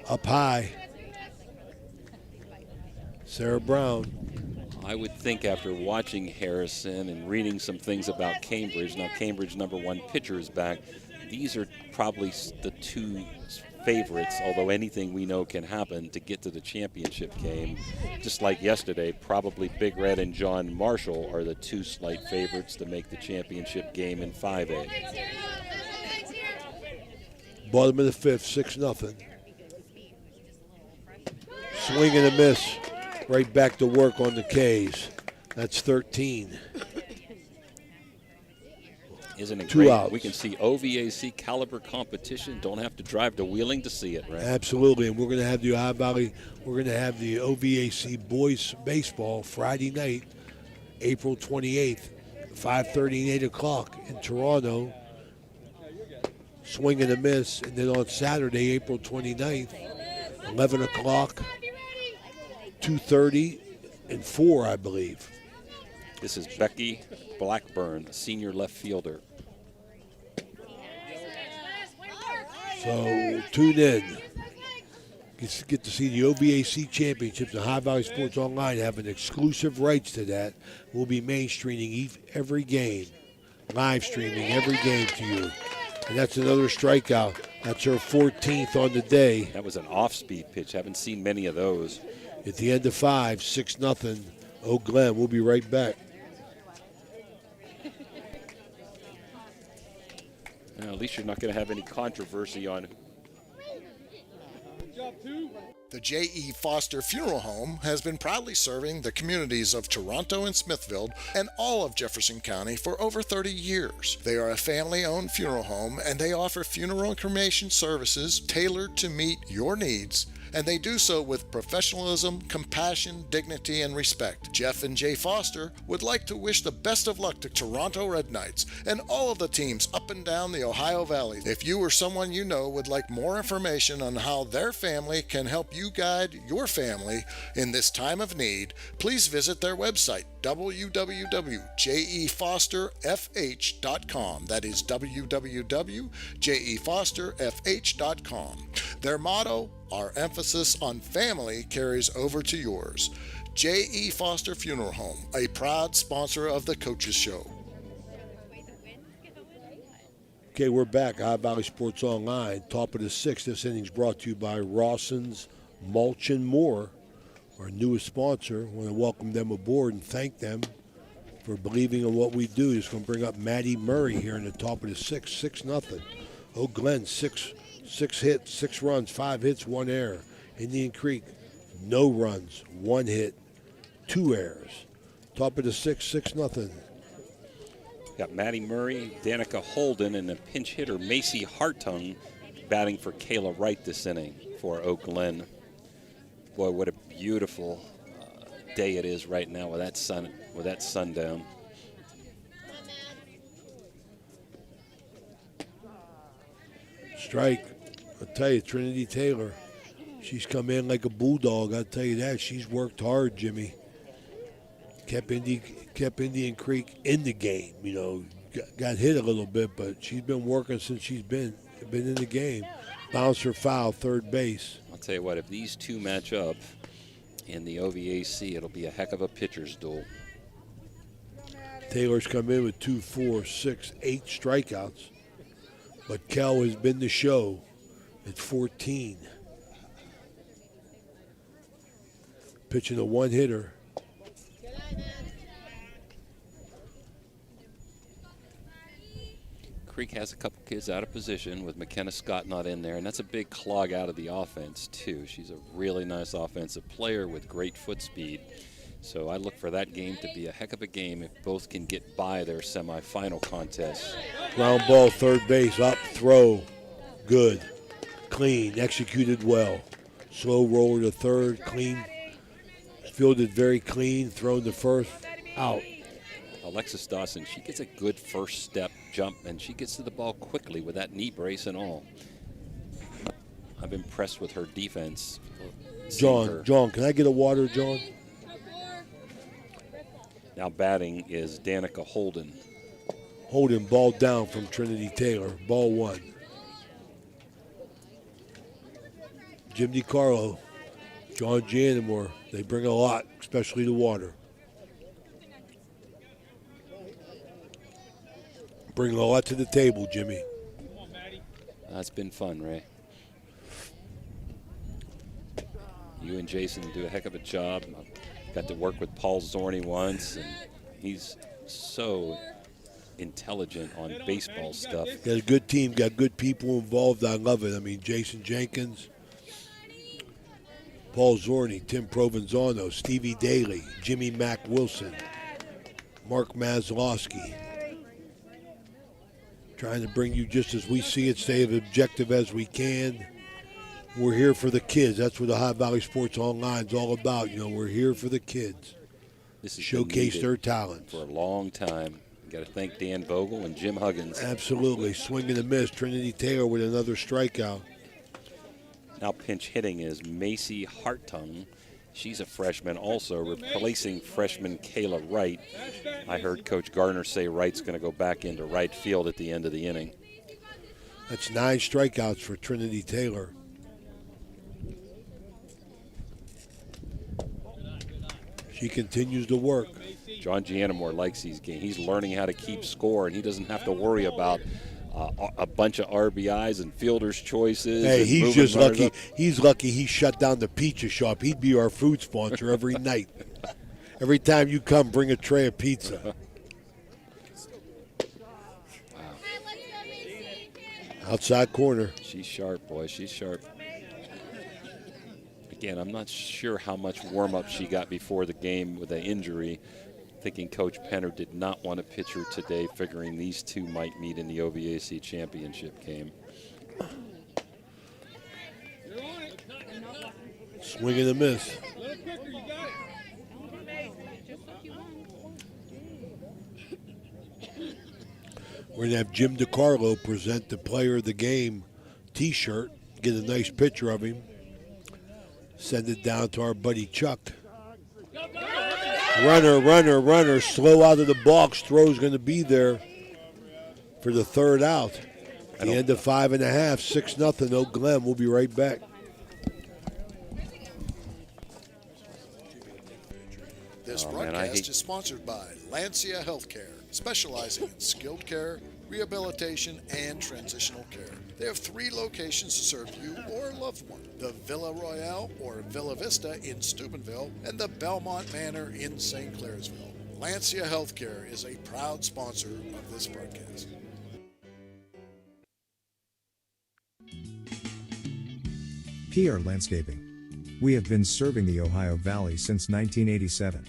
Up high. Sarah Brown. I would think after watching Harrison and reading some things about Cambridge, now Cambridge number 1 pitcher is back, these are probably the 2 favorites, although anything we know can happen to get to the championship game. Just like yesterday, probably Big Red and John Marshall are the 2 slight favorites to make the championship game in 5A. Bottom of the 5th, 6-0. Swing and a miss. Right back to work on the K's. That's 13. Isn't it 2 great? outs. We can see OVAC caliber competition. Don't have to drive to Wheeling to see it, right? Absolutely, and we're going to have the Ohio Valley. We're going to have the OVAC boys baseball Friday night, April 28th, 5:30 and 8 o'clock in Toronto. Swing and a miss, and then on Saturday, April 29th, 11 o'clock, 2:30, and 4, I believe. This is Becky Blackburn, senior left fielder. So tune in. Get to see the OVAC Championships and High Valley Sports Online having exclusive rights to that. We'll be mainstreaming every game, live streaming every game to you. And that's another strikeout. That's her 14th on the day. That was an off-speed pitch. Haven't seen many of those. At the end of 5, 6-0, Oak Glen. We'll be right back. Well, at least you're not going to have any controversy on. The J.E. Foster Funeral Home has been proudly serving the communities of Toronto and Smithfield and all of Jefferson County for over 30 years. They are a family-owned funeral home, and they offer funeral and cremation services tailored to meet your needs and they do so with professionalism, compassion, dignity, and respect. Jeff and Jay Foster would like to wish the best of luck to Toronto Red Knights and all of the teams up and down the Ohio Valley. If you or someone you know would like more information on how their family can help you guide your family in this time of need, please visit their website, www.jefosterfh.com. That is www.jefosterfh.com. Their motto, our emphasis on family carries over to yours. J.E. Foster Funeral Home, a proud sponsor of the Coaches Show. Okay, we're back. Ohio Valley Sports Online. Top of the sixth. This inning's brought to you by Rawson's Mulch and More, our newest sponsor. I want to welcome them aboard and thank them for believing in what we do. Just going to bring up Maddie Murray here in the top of the sixth, 6-0. Oh, Glen, six hits, 6 runs, 5 hits, 1 error. Indian Creek, no runs, 1 hit, 2 errors. Top of the sixth, 6-0. Got Maddie Murray, Danica Holden, and a pinch hitter, Macy Hartung, batting for Kayla Wright this inning for Oak Glen. Boy, what a beautiful day it is right now with that sundown. Strike. I'll tell you, Trinity Taylor, she's come in like a bulldog. I'll tell you that. She's worked hard, Jimmy. Kept Indian Creek in the game. You know, got hit a little bit, but she's been working since she's been in the game. Bouncer foul, third base. I'll tell you what, if these two match up in the OVAC, it'll be a heck of a pitcher's duel. Taylor's come in with 2, 4, 6, 8 strikeouts. But Kel has been the show at 14. Pitching a one-hitter. Creek has a couple kids out of position with McKenna Scott not in there, and that's a big clog out of the offense, too. She's a really nice offensive player with great foot speed. So I look for that game to be a heck of a game if both can get by their semifinal contest. Ground ball, third base, up, throw, good, clean, executed well. Slow roller to third, clean, fielded very clean, thrown to first, out. Alexis Dawson, she gets a good first step jump, and she gets to the ball quickly with that knee brace and all. I'm impressed with her defense. John, can I get a water, John? Now batting is Danica Holden. Holden, ball down from Trinity Taylor, ball 1. Jim DiCarlo, John Janimore, they bring a lot, especially the water. Bring a lot to the table, Jimmy. That's been fun, Ray. You and Jason do a heck of a job. I got to work with Paul Zorni once, and he's so intelligent on baseball stuff. Got a good team, got good people involved. I love it. I mean, Jason Jenkins, Paul Zorni, Tim Provenzano, Stevie Daly, Jimmy Mack Wilson, Mark Maslowski. Trying to bring you just as we see it, stay as objective as we can. We're here for the kids. That's what the Ohio Valley Sports Online is all about. You know, we're here for the kids. This is showcase their talents. For a long time. Got to thank Dan Vogel and Jim Huggins. Absolutely. Swing and a miss. Trinity Taylor with another strikeout. Now pinch hitting is Macy Hartung. She's a freshman also, replacing freshman Kayla Wright. I heard Coach Gardner say Wright's going to go back into right field at the end of the inning. That's 9 strikeouts for Trinity Taylor. She continues to work. John Gianamore likes these games. He's learning how to keep score, and he doesn't have to worry about a bunch of RBIs and fielders' choices. Hey, he's just lucky. He's lucky he shut down the pizza shop. He'd be our food sponsor every night. Every time you come, bring a tray of pizza. Outside corner. She's sharp, boy. She's sharp. Again, I'm not sure how much warm-up she got before the game with an injury. Thinking Coach Penner did not want to pitch her today, figuring these two might meet in the OVAC championship game. Swing and a miss. We're going to have Jim DiCarlo present the Player of the Game T-shirt. Get a nice picture of him. Send it down to our buddy Chuck. Runner. Slow out of the box. Throw's going to be there for the third out. At the end of 5.5, 6-0. Oak Glen. We'll be right back. This broadcast is sponsored by Lancia Healthcare, specializing in skilled care, rehabilitation, and transitional care. They have 3 locations to serve you or a loved one. The Villa Royale or Villa Vista in Steubenville and the Belmont Manor in St. Clairsville. Lancia Healthcare is a proud sponsor of this broadcast. PR Landscaping. We have been serving the Ohio Valley since 1987.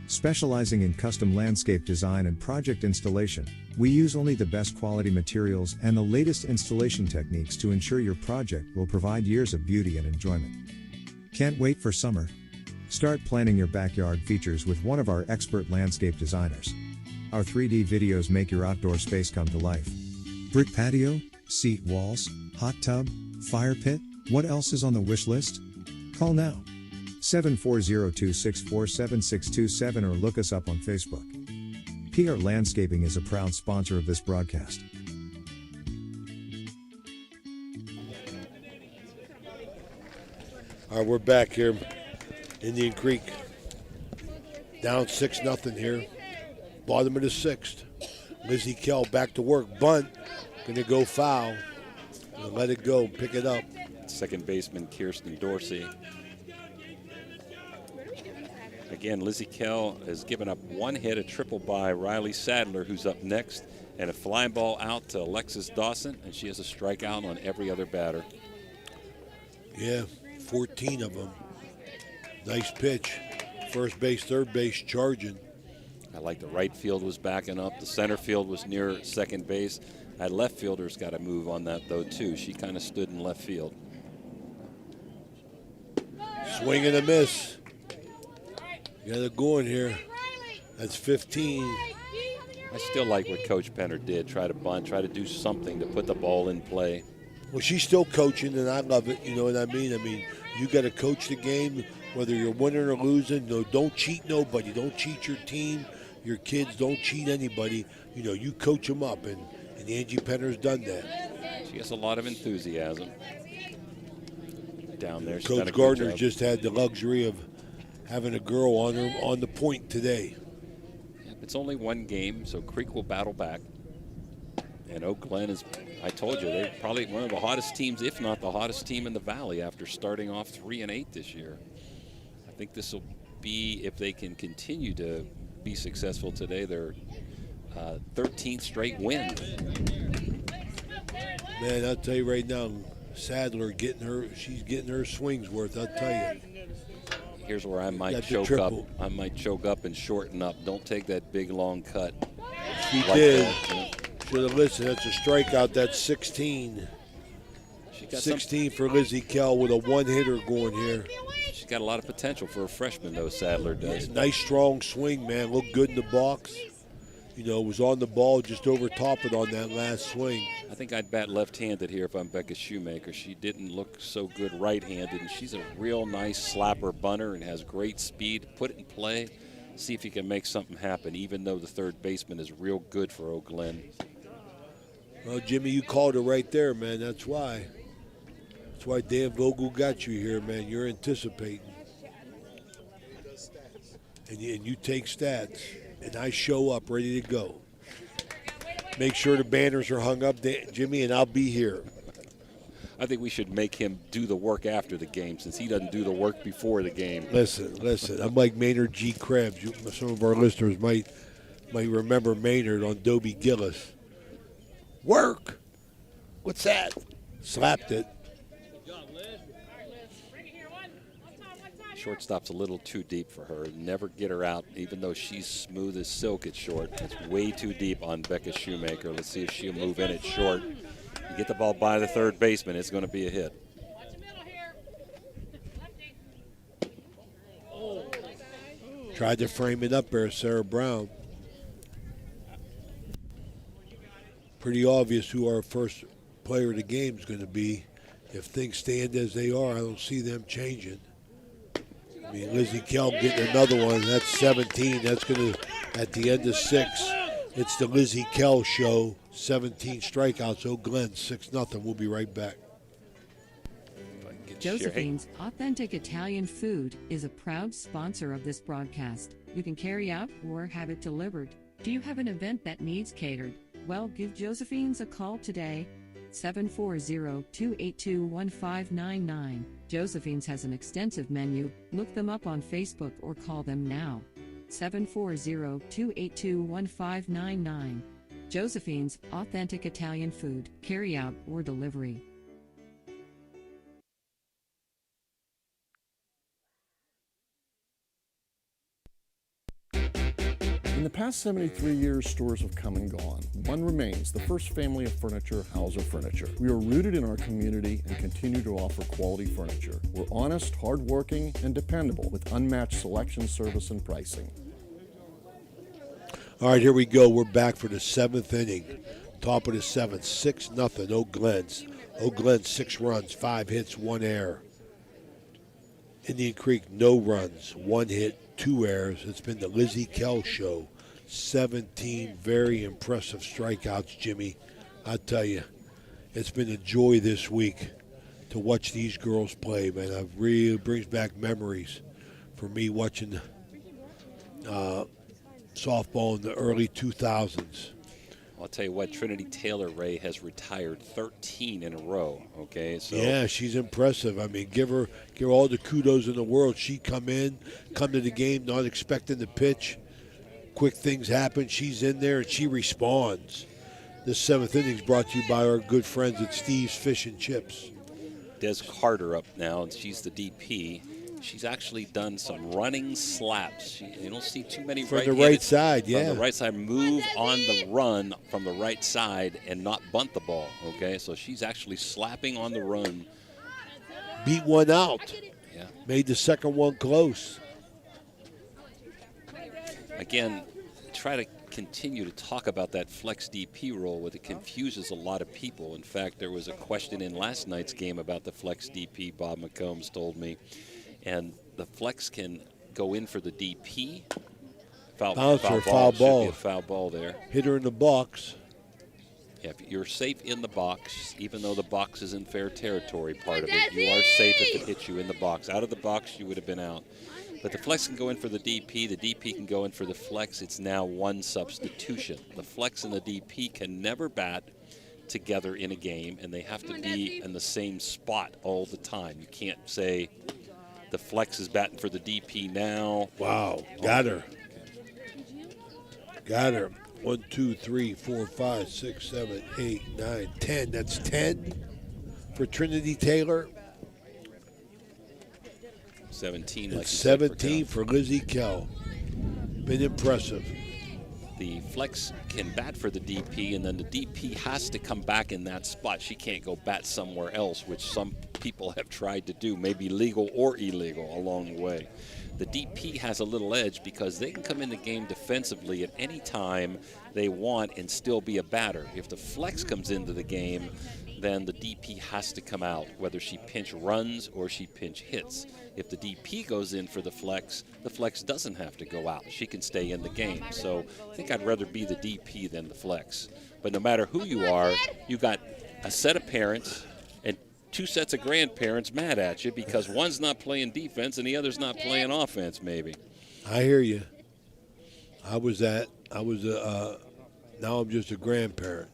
Specializing in custom landscape design and project installation, we use only the best quality materials and the latest installation techniques to ensure your project will provide years of beauty and enjoyment. Can't wait for summer? Start planning your backyard features with one of our expert landscape designers. Our 3D videos make your outdoor space come to life. Brick patio, seat walls, hot tub, fire pit, what else is on the wish list? Call now. 740-264-7627 or look us up on Facebook. PR Landscaping is a proud sponsor of this broadcast. All right, we're back here, Indian Creek. Down 6-0 here. Bottom of the 6th. Lizzie Kell back to work. Bunt. Going to go foul. Gonna let it go. Pick it up. Second baseman Kirsten Dorsey. Again, Lizzie Kell has given up 1 hit, a triple by Riley Sadler, who's up next, and a fly ball out to Alexis Dawson, and she has a strikeout on every other batter. Yeah, 14 of them. Nice pitch. First base, third base, charging. I like the right field was backing up. The center field was near second base. That left fielder's got to move on that, though, too. She kind of stood in left field. Swing and a miss. Got it going here. That's 15. I still like what Coach Penner did. Try to bunt, try to do something to put the ball in play. Well, she's still coaching, and I love it. You know what I mean? I mean, you got to coach the game, whether you're winning or losing. No, don't cheat nobody. Don't cheat your team, your kids. Don't cheat anybody. You know, you coach them up, and Angie Penner's done that. She has a lot of enthusiasm down there. She's done a Coach good Gardner job. just had the luxury of having a girl on the point today. It's only one game, so Creek will battle back. And Oak Glen is, I told you, they're probably one of the hottest teams, if not the hottest team in the Valley after starting off 3-8 this year. I think this will be, if they can continue to be successful today, their 13th straight win. Man, I'll tell you right now, Sadler she's getting her swings worth, I'll tell you. Here's where I might choke up. I might choke up and shorten up. Don't take that big long cut. She like did. that. Should have listened. That's a strikeout. That's 16. She got 16 for Lizzie Kell with a one-hitter going here. She's got a lot of potential for a freshman, though, Sadler does. Nice, strong swing, man. Looked good in the box. You know, was on the ball, just over top it on that last swing. I think I'd bat left-handed here if I'm Becca Shoemaker. She didn't look so good right-handed, and she's a real nice slapper bunter and has great speed. Put it in play, see if you can make something happen, even though the third baseman is real good for Oak Glen. Well, Jimmy, you called it right there, man. That's why. That's why Dan Vogel got you here, man. You're anticipating. And you take stats. And I show up ready to go. Make sure the banners are hung up, Jimmy, and I'll be here. I think we should make him do the work after the game since he doesn't do the work before the game. Listen. I'm like Maynard G. Krebs. Some of our listeners might remember Maynard on Dobie Gillis. Work. What's that? Slapped it. Shortstop's a little too deep for her. Never get her out, even though she's smooth as silk at short. It's way too deep on Becca Shoemaker. Let's see if she'll move in at short. You get the ball by the third baseman, it's going to be a hit. Tried to frame it up there, Sarah Brown. Pretty obvious who our first player of the game is going to be. If things stand as they are, I don't see them changing. I mean, Lizzie Kell getting another one. That's 17. That's going to, at the end of 6, it's the Lizzie Kell show. 17 strikeouts. Oh, Glen, 6-0. We'll be right back. Josephine's Authentic Italian Food is a proud sponsor of this broadcast. You can carry out or have it delivered. Do you have an event that needs catered? Well, give Josephine's a call today. 740-282-1599. Josephine's has an extensive menu. Look them up on Facebook or call them now. 740-282-1599. Josephine's Authentic Italian Food, carry out or delivery. In the past 73 years, stores have come and gone. One remains, the first family of furniture, Hauser Furniture. We are rooted in our community and continue to offer quality furniture. We're honest, hardworking, and dependable with unmatched selection, service, and pricing. All right, here we go. We're back for the 7th inning. Top of the 7th, 6-0. Oak Glen's. Oak Glen, 6 runs, 5 hits, 1 error. Indian Creek, no runs, 1 hit, 2 errors. It's been the Lizzie Kell show. 17 very impressive strikeouts, Jimmy. I tell you, it's been a joy this week to watch these girls play, man. It really brings back memories for me watching softball in the early 2000s. I'll tell you what, Trinity Taylor Ray has retired 13 in a row. Okay, so yeah, she's impressive. I mean, give her all the kudos in the world. She come to the game not expecting the pitch. Quick things happen. She's in there and she responds. This 7th inning is brought to you by our good friends at Steve's Fish and Chips. Des Carter up now, and she's the DP. She's actually done some running slaps. You don't see too many from the right side, yeah. From the right side, move on the run from the right side and not bunt the ball, okay? So she's actually slapping on the run. Beat one out. Yeah. Made the second one close. Again, try to continue to talk about that flex DP role, but it confuses a lot of people. In fact, there was a question in last night's game about the flex DP, Bob McCombs told me. And the flex can go in for the DP. Foul ball. Should be a foul ball there. Hit her in the box. Yeah, if you're safe in the box, even though the box is in fair territory part of it, you are safe if it hits you in the box. Out of the box, you would have been out. But the flex can go in for the DP. The DP can go in for the flex. It's now one substitution. The flex and the DP can never bat together in a game, and they have to be in the same spot all the time. You can't say the flex is batting for the DP now. Wow, got her. Got her. 1, 2, 3, 4, 5, 6, 7, 8, 9, 10. That's 10 for Trinity Taylor. 17. Like it's 17 for Lizzie Kell. Been impressive. The flex can bat for the DP, and then the DP has to come back in that spot. She can't go bat somewhere else, which some people have tried to do, maybe legal or illegal along the way. The DP has a little edge because they can come in the game defensively at any time they want and still be a batter. If the flex comes into the game, then the DP has to come out, whether she pinch runs or she pinch hits. If the DP goes in for the flex doesn't have to go out. She can stay in the game. So I think I'd rather be the DP than the flex. But no matter who you are, you got a set of parents and 2 sets of grandparents mad at you because one's not playing defense and the other's not playing offense maybe. I hear you. Now I'm just a grandparent.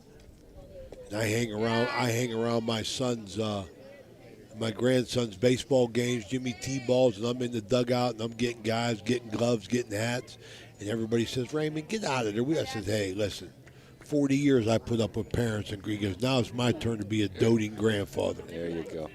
I hang around my my grandson's baseball games, Jimmy T-balls, and I'm in the dugout, and I'm getting guys, getting gloves, getting hats, and everybody says, Raymond, get out of there. I said, hey, listen, 40 years I put up with parents, and he goes, now it's my turn to be a doting grandfather. There you go.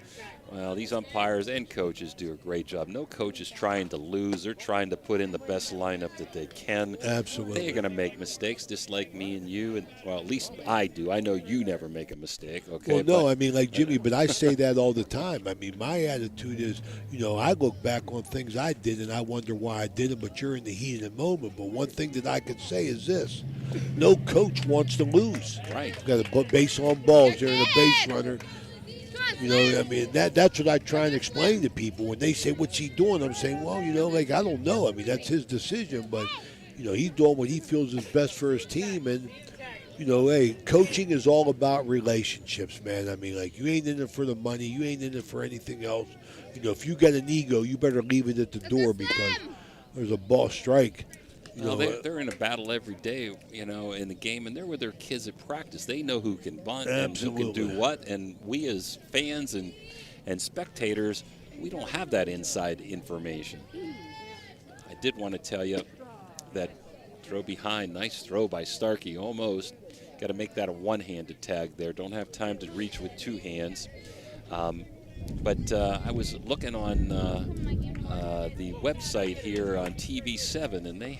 Well, these umpires and coaches do a great job. No coach is trying to lose. They're trying to put in the best lineup that they can. Absolutely. They're going to make mistakes just like me and you. And well, at least I do. I know you never make a mistake, okay? Well, no, I mean, like Jimmy, but I say that all the time. I mean, my attitude is, I look back on things I did and I wonder why I did it, but you're in the heat of the moment. But one thing that I can say is this. No coach wants to lose. Right. Got to put base on balls. They're in a base runner. I mean, that's what I try and explain to people. When they say, what's he doing? I'm saying, well, I don't know. I mean, that's his decision. But, he's doing what he feels is best for his team. And, hey, coaching is all about relationships, man. I mean, like, you ain't in it for the money. You ain't in it for anything else. If you got an ego, you better leave it at the door because there's a ball strike. No, they're in a battle every day, in the game, and they're with their kids at practice. They know who can bunt and who can do what, and we as fans and spectators, we don't have that inside information. I did want to tell you that throw behind, nice throw by Starkey, almost. Got to make that a one-handed tag there. Don't have time to reach with two hands. But I was looking on the website here on TV7, and they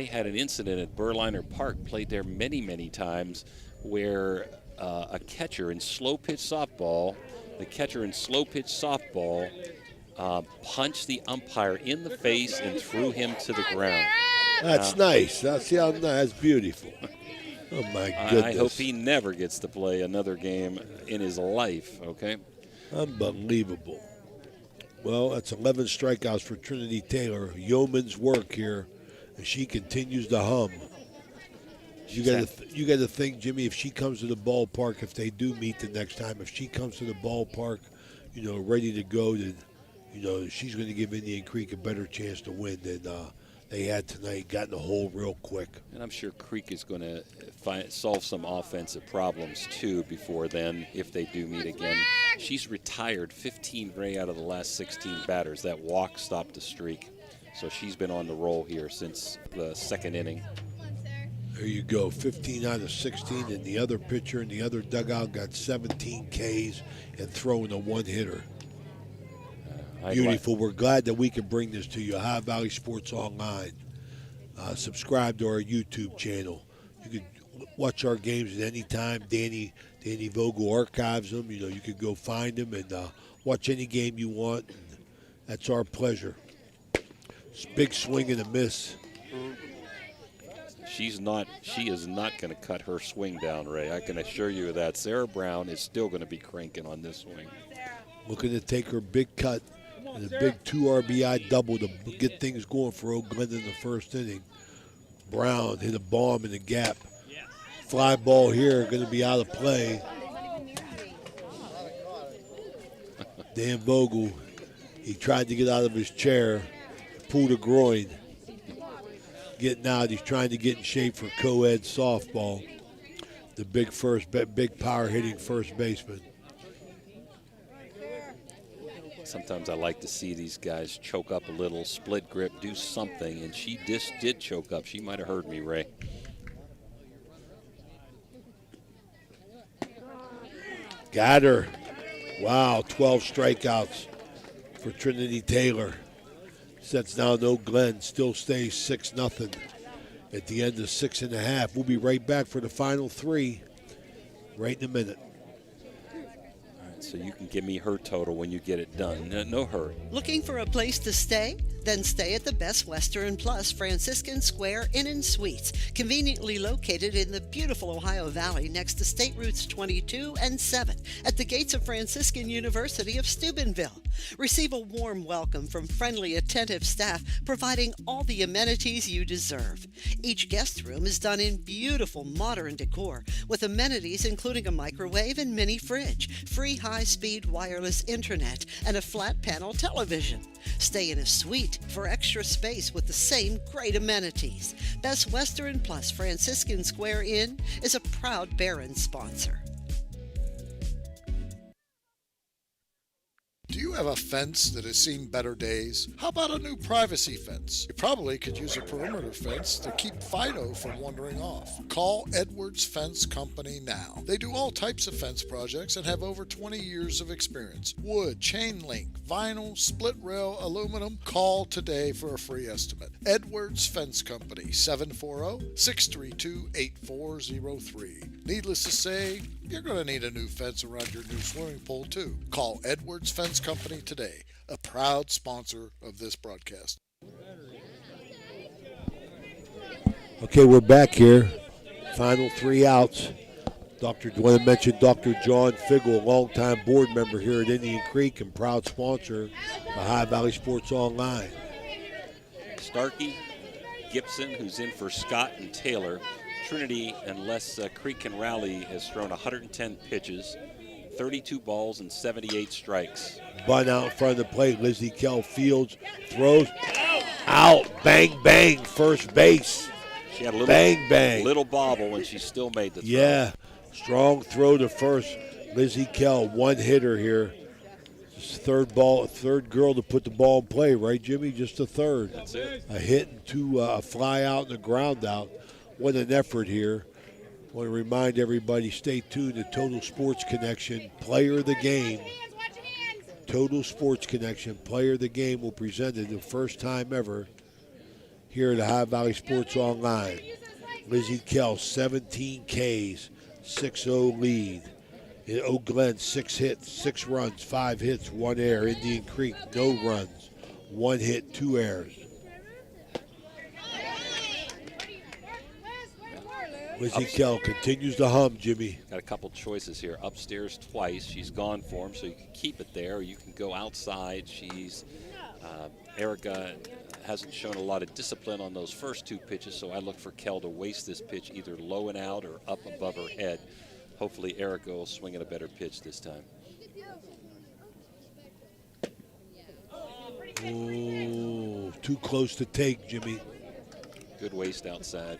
had an incident at Berliner Park, played there many, many times, where a catcher in slow pitch softball, punched the umpire in the face and threw him to the ground. That's nice. That's beautiful. Oh my goodness! I hope he never gets to play another game in his life. Okay. Unbelievable. Well, that's 11 strikeouts for Trinity Taylor. Yeoman's work here, and she continues to hum. You got to think, Jimmy, if she comes to the ballpark, if they do meet the next time, if she comes to the ballpark, ready to go, then, she's going to give Indian Creek a better chance to win than they had tonight. Got in the hole real quick. And I'm sure Creek is going to solve some offensive problems, too, before then, if they do meet again. She's retired 15 out of the last 16 batters. That walk stopped the streak. So she's been on the roll here since the second inning. There you go, 15 out of 16, and the other pitcher in the other dugout got 17 Ks and throwing a one-hitter. Beautiful. We're glad that we can bring this to you. Ohio Valley Sports Online. Subscribe to our YouTube channel. You can watch our games at any time. Danny Vogel archives them. You can go find them and watch any game you want. That's our pleasure. It's big swing and a miss. She is not going to cut her swing down, Ray. I can assure you of that. Sarah Brown is still going to be cranking on this swing. Looking to take her big cut and a big 2 RBI double to get things going for Oak Glen in the first inning. Brown hit a bomb in the gap. Fly ball here, going to be out of play. Dan Vogel, he tried to get out of his chair, pulled a groin. Getting out, he's trying to get in shape for co-ed softball. The big power hitting first baseman. Sometimes I like to see these guys choke up a little, split grip, do something, and she just did choke up. She might have heard me, Ray. Got her. Wow, 12 strikeouts for Trinity Taylor. Sets down Oak Glen, still stays 6-0 at the end of 6.5. We'll be right back for the final three right in a minute. All right, so you can give me her total when you get it done. No hurry. Looking for a place to stay? Then stay at the Best Western Plus Franciscan Square Inn and Suites, conveniently located in the beautiful Ohio Valley next to State Routes 22 and 7 at the gates of Franciscan University of Steubenville. Receive a warm welcome from friendly, attentive staff, providing all the amenities you deserve. Each guest room is done in beautiful modern decor, with amenities including a microwave and mini fridge, free high-speed wireless internet, and a flat-panel television. Stay in a suite for extra space with the same great amenities. Best Western Plus Franciscan Square Inn is a proud Barron sponsor. Do you have a fence that has seen better days? How about a new privacy fence? You probably could use a perimeter fence to keep Fido from wandering off. Call Edwards Fence Company now. They do all types of fence projects and have over 20 years of experience. Wood, chain link, vinyl, split rail, aluminum. Call today for a free estimate. Edwards Fence Company, 740-632-8403. Needless to say, you're going to need a new fence around your new swimming pool too. Call Edwards Fence Company today, a proud sponsor of this broadcast. Okay, we're back here. Final 3 outs. Dr. Glen mentioned Dr. John Figgle, longtime board member here at Indian Creek and proud sponsor of Ohio Valley Sports Online. Starkey, Gibson, who's in for Scott and Taylor. Trinity, unless Creek can rally, has thrown 110 pitches, 32 balls, and 78 strikes. Bunt out in front of the plate. Lizzie Kell fields, throws, out, bang, bang, first base. She had a little, bang, bang. Little bobble when she still made the throw. Yeah, strong throw to first. Lizzie Kell, one hitter here. Third girl to put the ball in play, right, Jimmy? Just a third. That's it. A hit and two, a fly out and a ground out. What an effort here. I want to remind everybody, stay tuned to Total Sports Connection, Player of the Game. Total Sports Connection, Player of the Game will present it the first time ever here at Ohio Valley Sports Online. Lizzie Kell, 17 Ks, 6-0 lead. In Oak Glen, 6 hits, 6 runs, 5 hits, 1 error. Indian Creek, no runs, 1 hit, 2 errors. Lizzie Kell continues to hum, Jimmy. Got a couple choices here. Upstairs twice. She's gone for him, so you can keep it there, or you can go outside. Erica hasn't shown a lot of discipline on those first 2 pitches, so I look for Kell to waste this pitch either low and out or up above her head. Hopefully Erica will swing at a better pitch this time. Oh, too close to take, Jimmy. Good waste outside.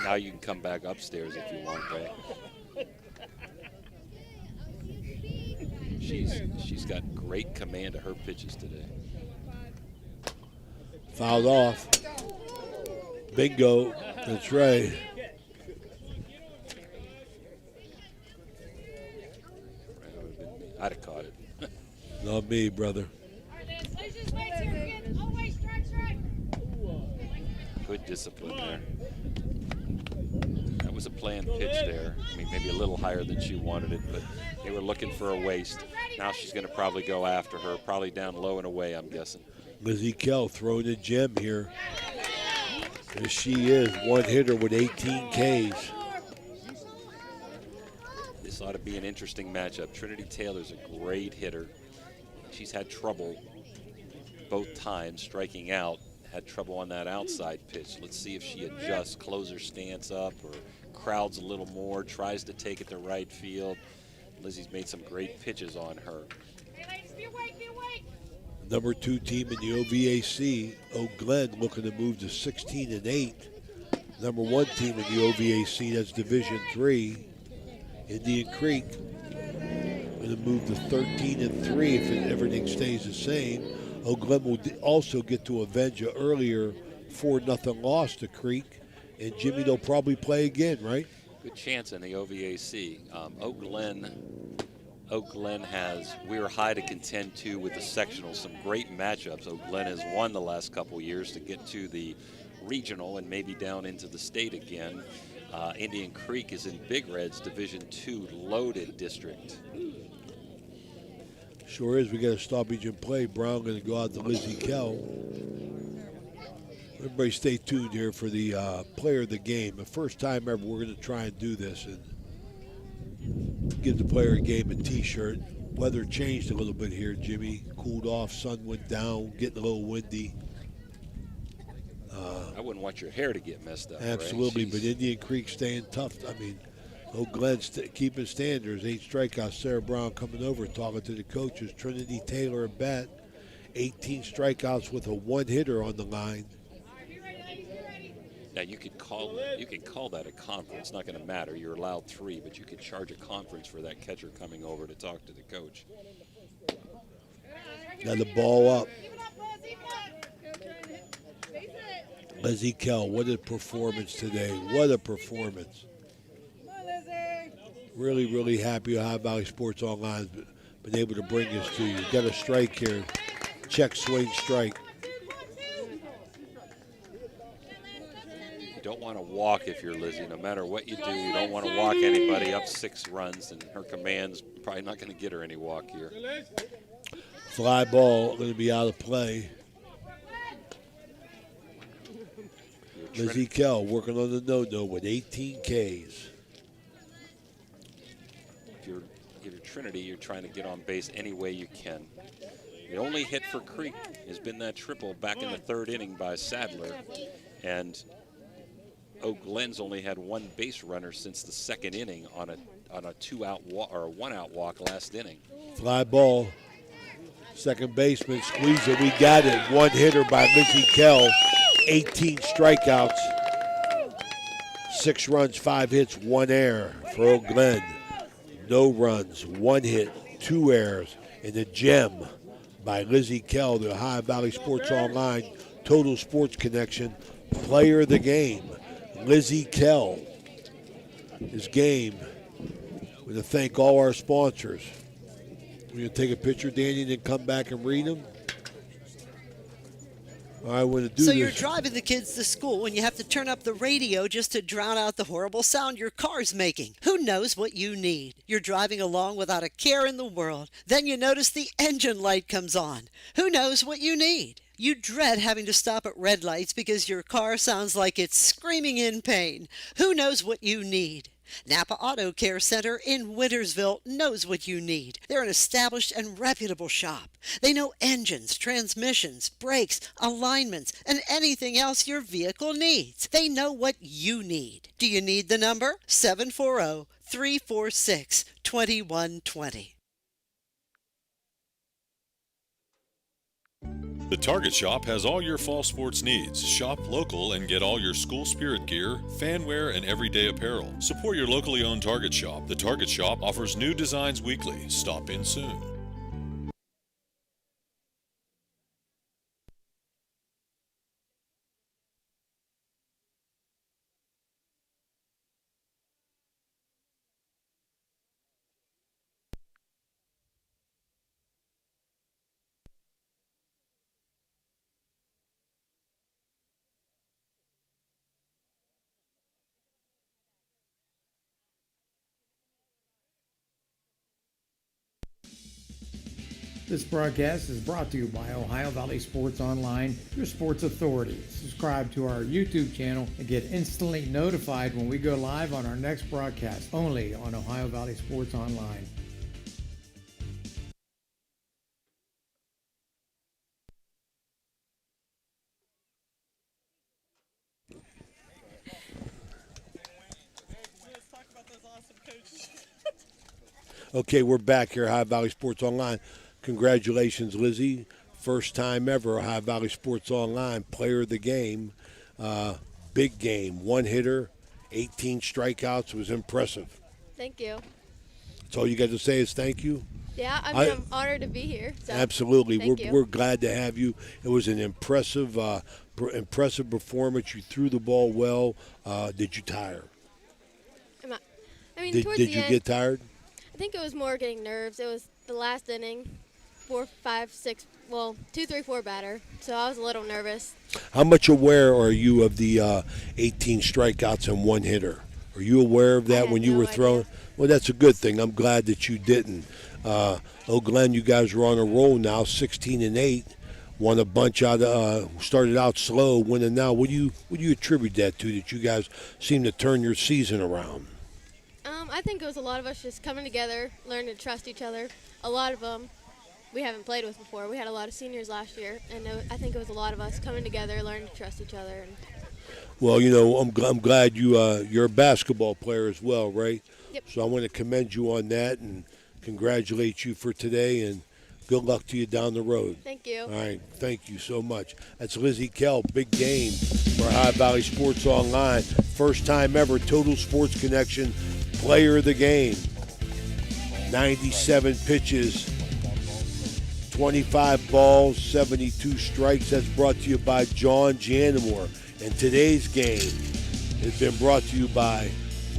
Now you can come back upstairs if you want, Ray. She's got great command of her pitches today. Fouled off. Bingo. That's right. I'd have caught it. Not me, brother. Good discipline there. That was a planned pitch there. I mean, maybe a little higher than she wanted it, but they were looking for a waste. Now she's going to probably go after her, probably down low and away, I'm guessing. Lizzie Kell throwing a gem here. As she is, one hitter with 18 Ks. This ought to be an interesting matchup. Trinity Taylor's a great hitter. She's had trouble both times striking out. Had trouble on that outside pitch. Let's see if she adjusts, closes her stance up, or crowds a little more, tries to take it to right field. Lizzie's made some great pitches on her. Number 2 team in the OVAC, Oak Glen, looking to move to 16-8. Number 1 team in the OVAC, that's Division 3, Indian Creek, going to move to 13-3 if everything stays the same. Oak Glen will also get to avenge an earlier 4-0 loss to Creek. And Jimmy, they'll probably play again, right? Good chance in the OVAC. Oak Glen has Weir High to contend to with the sectional. Some great matchups. Oak Glen has won the last couple years to get to the regional and maybe down into the state again. Indian Creek is in Big Red's Division 2 loaded district. Sure is. We got a stoppage in play. Brown going to go out to Lizzie Kell. Everybody stay tuned here for the player of the game. The first time ever we're going to try and do this and give the player of the game a T-shirt. Weather changed a little bit here, Jimmy. Cooled off, sun went down, getting a little windy. I wouldn't want your hair to get messed up. Absolutely, but Indian Creek staying tough. I mean, Oak Glen keeping standards. 8 strikeouts. Sarah Brown coming over, talking to the coaches. Trinity Taylor at bat. 18 strikeouts with a 1-hitter on the line. Now you could call that a conference. Not going to matter. You're allowed 3, but you could charge a conference for that catcher coming over to talk to the coach. Got the ball up. Lizzie Kell, what a performance today. What a performance. Really, really happy Ohio Valley Sports Online has been able to bring this to you. Got a strike here. Check, swing, strike. You don't want to walk if you're Lizzie. No matter what you do, you don't want to walk anybody up 6 runs, and her command's probably not going to get her any walk here. Fly ball going to be out of play. Lizzie Kell working on the no-no with 18 Ks. If you're Trinity, you're trying to get on base any way you can. The only hit for Creek has been that triple back in the 3rd inning by Sadler, and Glen's only had 1 base runner since the 2nd inning on a 2-out walk or a 1-out walk last inning. Fly ball. Second baseman squeeze it. We got it. 1 hitter by Lizzie Kell. 18 strikeouts. 6 runs, 5 hits, 1 error for Glen. No runs, 1 hit, 2 errors, and a gem by Lizzie Kell, the Ohio Valley Sports Online Total Sports Connection Player of the Game. Lizzie Kell is game. We want to thank all our sponsors. We're going to take a picture, Danny, and then come back and read them. All right, we're going to do So this. you're driving the kids to school and you have to turn up the radio just to drown out the horrible sound your car's making. Who knows what you need? You're driving along without a care in the world. Then you notice the engine light comes on. Who knows what you need? You dread having to stop at red lights because your car sounds like it's screaming in pain. Who knows what you need? Napa Auto Care Center in Wintersville knows what you need. They're an established and reputable shop. They know engines, transmissions, brakes, alignments, and anything else your vehicle needs. They know what you need. Do you need the number? 740-346-2120. The Target Shop has all your fall sports needs. Shop local and get all your school spirit gear, fan wear, and everyday apparel. Support your locally owned Target Shop. The Target Shop offers new designs weekly. Stop in soon. This broadcast is brought to you by Ohio Valley Sports Online, your sports authority. Subscribe to our YouTube channel and get instantly notified when we go live on our next broadcast, only on Ohio Valley Sports Online. Okay, we're back here at Ohio Valley Sports Online. Congratulations, Lizzie. First time ever, Ohio Valley Sports Online, player of the game. Big game, 1 hitter, 18 strikeouts. Was impressive. Thank you. That's all you got to say is thank you? Yeah, I'm honored to be here. So Absolutely. thank you. We're glad to have you. It was an impressive performance. You threw the ball well. Did you tire? I mean, Did towards you the end, get tired? I think it was more getting nerves. It was the last inning, 4, 5, 6, 2, 3, 4 batter. So I was a little nervous. How much aware are you of the 18 strikeouts and 1 hitter? Are you aware of that when you were throwing? Well, that's a good thing. I'm glad that you didn't. Glen, you guys are on a roll now, 16-8. Won a bunch out. Started out slow, winning now. What do you attribute that to? That you guys seem to turn your season around? I think it was a lot of us just coming together, learning to trust each other. A lot of them we haven't played with before. We had a lot of seniors last year, and I think it was a lot of us coming together, learning to trust each other. Well, you know, I'm glad you're a basketball player as well, right? Yep. So I want to commend you on that and congratulate you for today, and good luck to you down the road. Thank you. All right, thank you so much. That's Lizzie Kell, big game. for Ohio Valley Sports Online. First time ever, Total Sports Connection Player of the Game. 97 pitches, 25 balls, 72 strikes. That's brought to you by John Janamore. And today's game has been brought to you by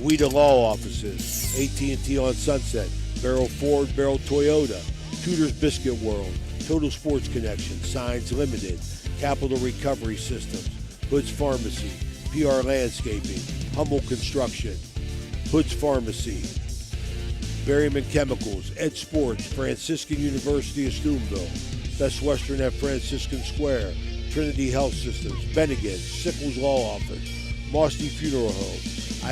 Guida Law Offices, AT&T on Sunset, Barrel Ford, Barrel Toyota, Tudor's Biscuit World, Total Sports Connection, Signs Limited, Capital Recovery Systems, Hood's Pharmacy, PR Landscaping, Hummel Construction, Hood's Pharmacy, Berryman Chemicals, Ed Sports, Franciscan University of Steubenville, Best Western at Franciscan Square, Trinity Health Systems, Bennigan, Sickles Law Office, Mosty Funeral Home,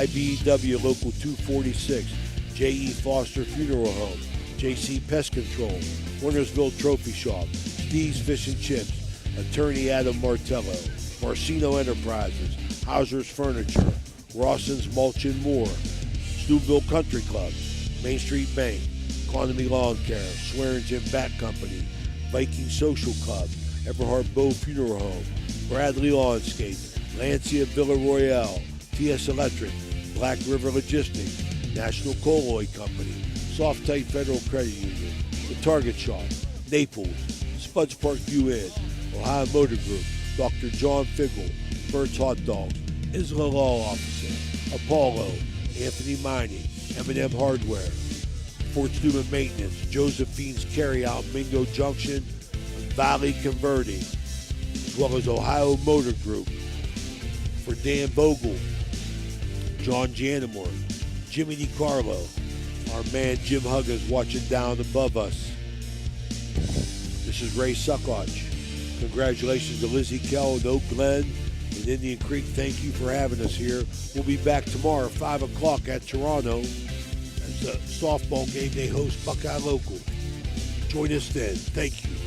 IBEW Local 246, J.E. Foster Funeral Home, J.C. Pest Control, Wintersville Trophy Shop, Steve's Fish and Chips, Attorney Adam Martello, Marcino Enterprises, Hauser's Furniture, Rawson's Mulch and More, Steubenville Country Club, Main Street Bank, Economy Lawn Care, Swearingen Bat Company, Viking Social Club, Everhart Bow Funeral Home, Bradley Lawnscape, Lancia Villa Royale, TS Electric, Black River Logistics, National Coal Oil Company, Soft Tight Federal Credit Union, The Target Shop, Naples, Spuds Park View Inn, Ohio Motor Group, Dr. John Figgle, Bird's Hot Dogs, Isla Law Officer, Apollo, Anthony Mining, M&M Hardware, Fort Steuben Maintenance, Josephine's Carryout, Mingo Junction, Valley Converting, as well as Ohio Motor Group. For Dan Vogel, John Janamore, Jimmy DiCarlo, our man Jim Huggins watching down above us. This is Ray Suckoch. Congratulations to Lizzie Kell and Oak Glen and Indian Creek. Thank you for having us here. We'll be back tomorrow, 5 o'clock at Toronto. As a softball game they host Buckeye Local. Join us then. Thank you.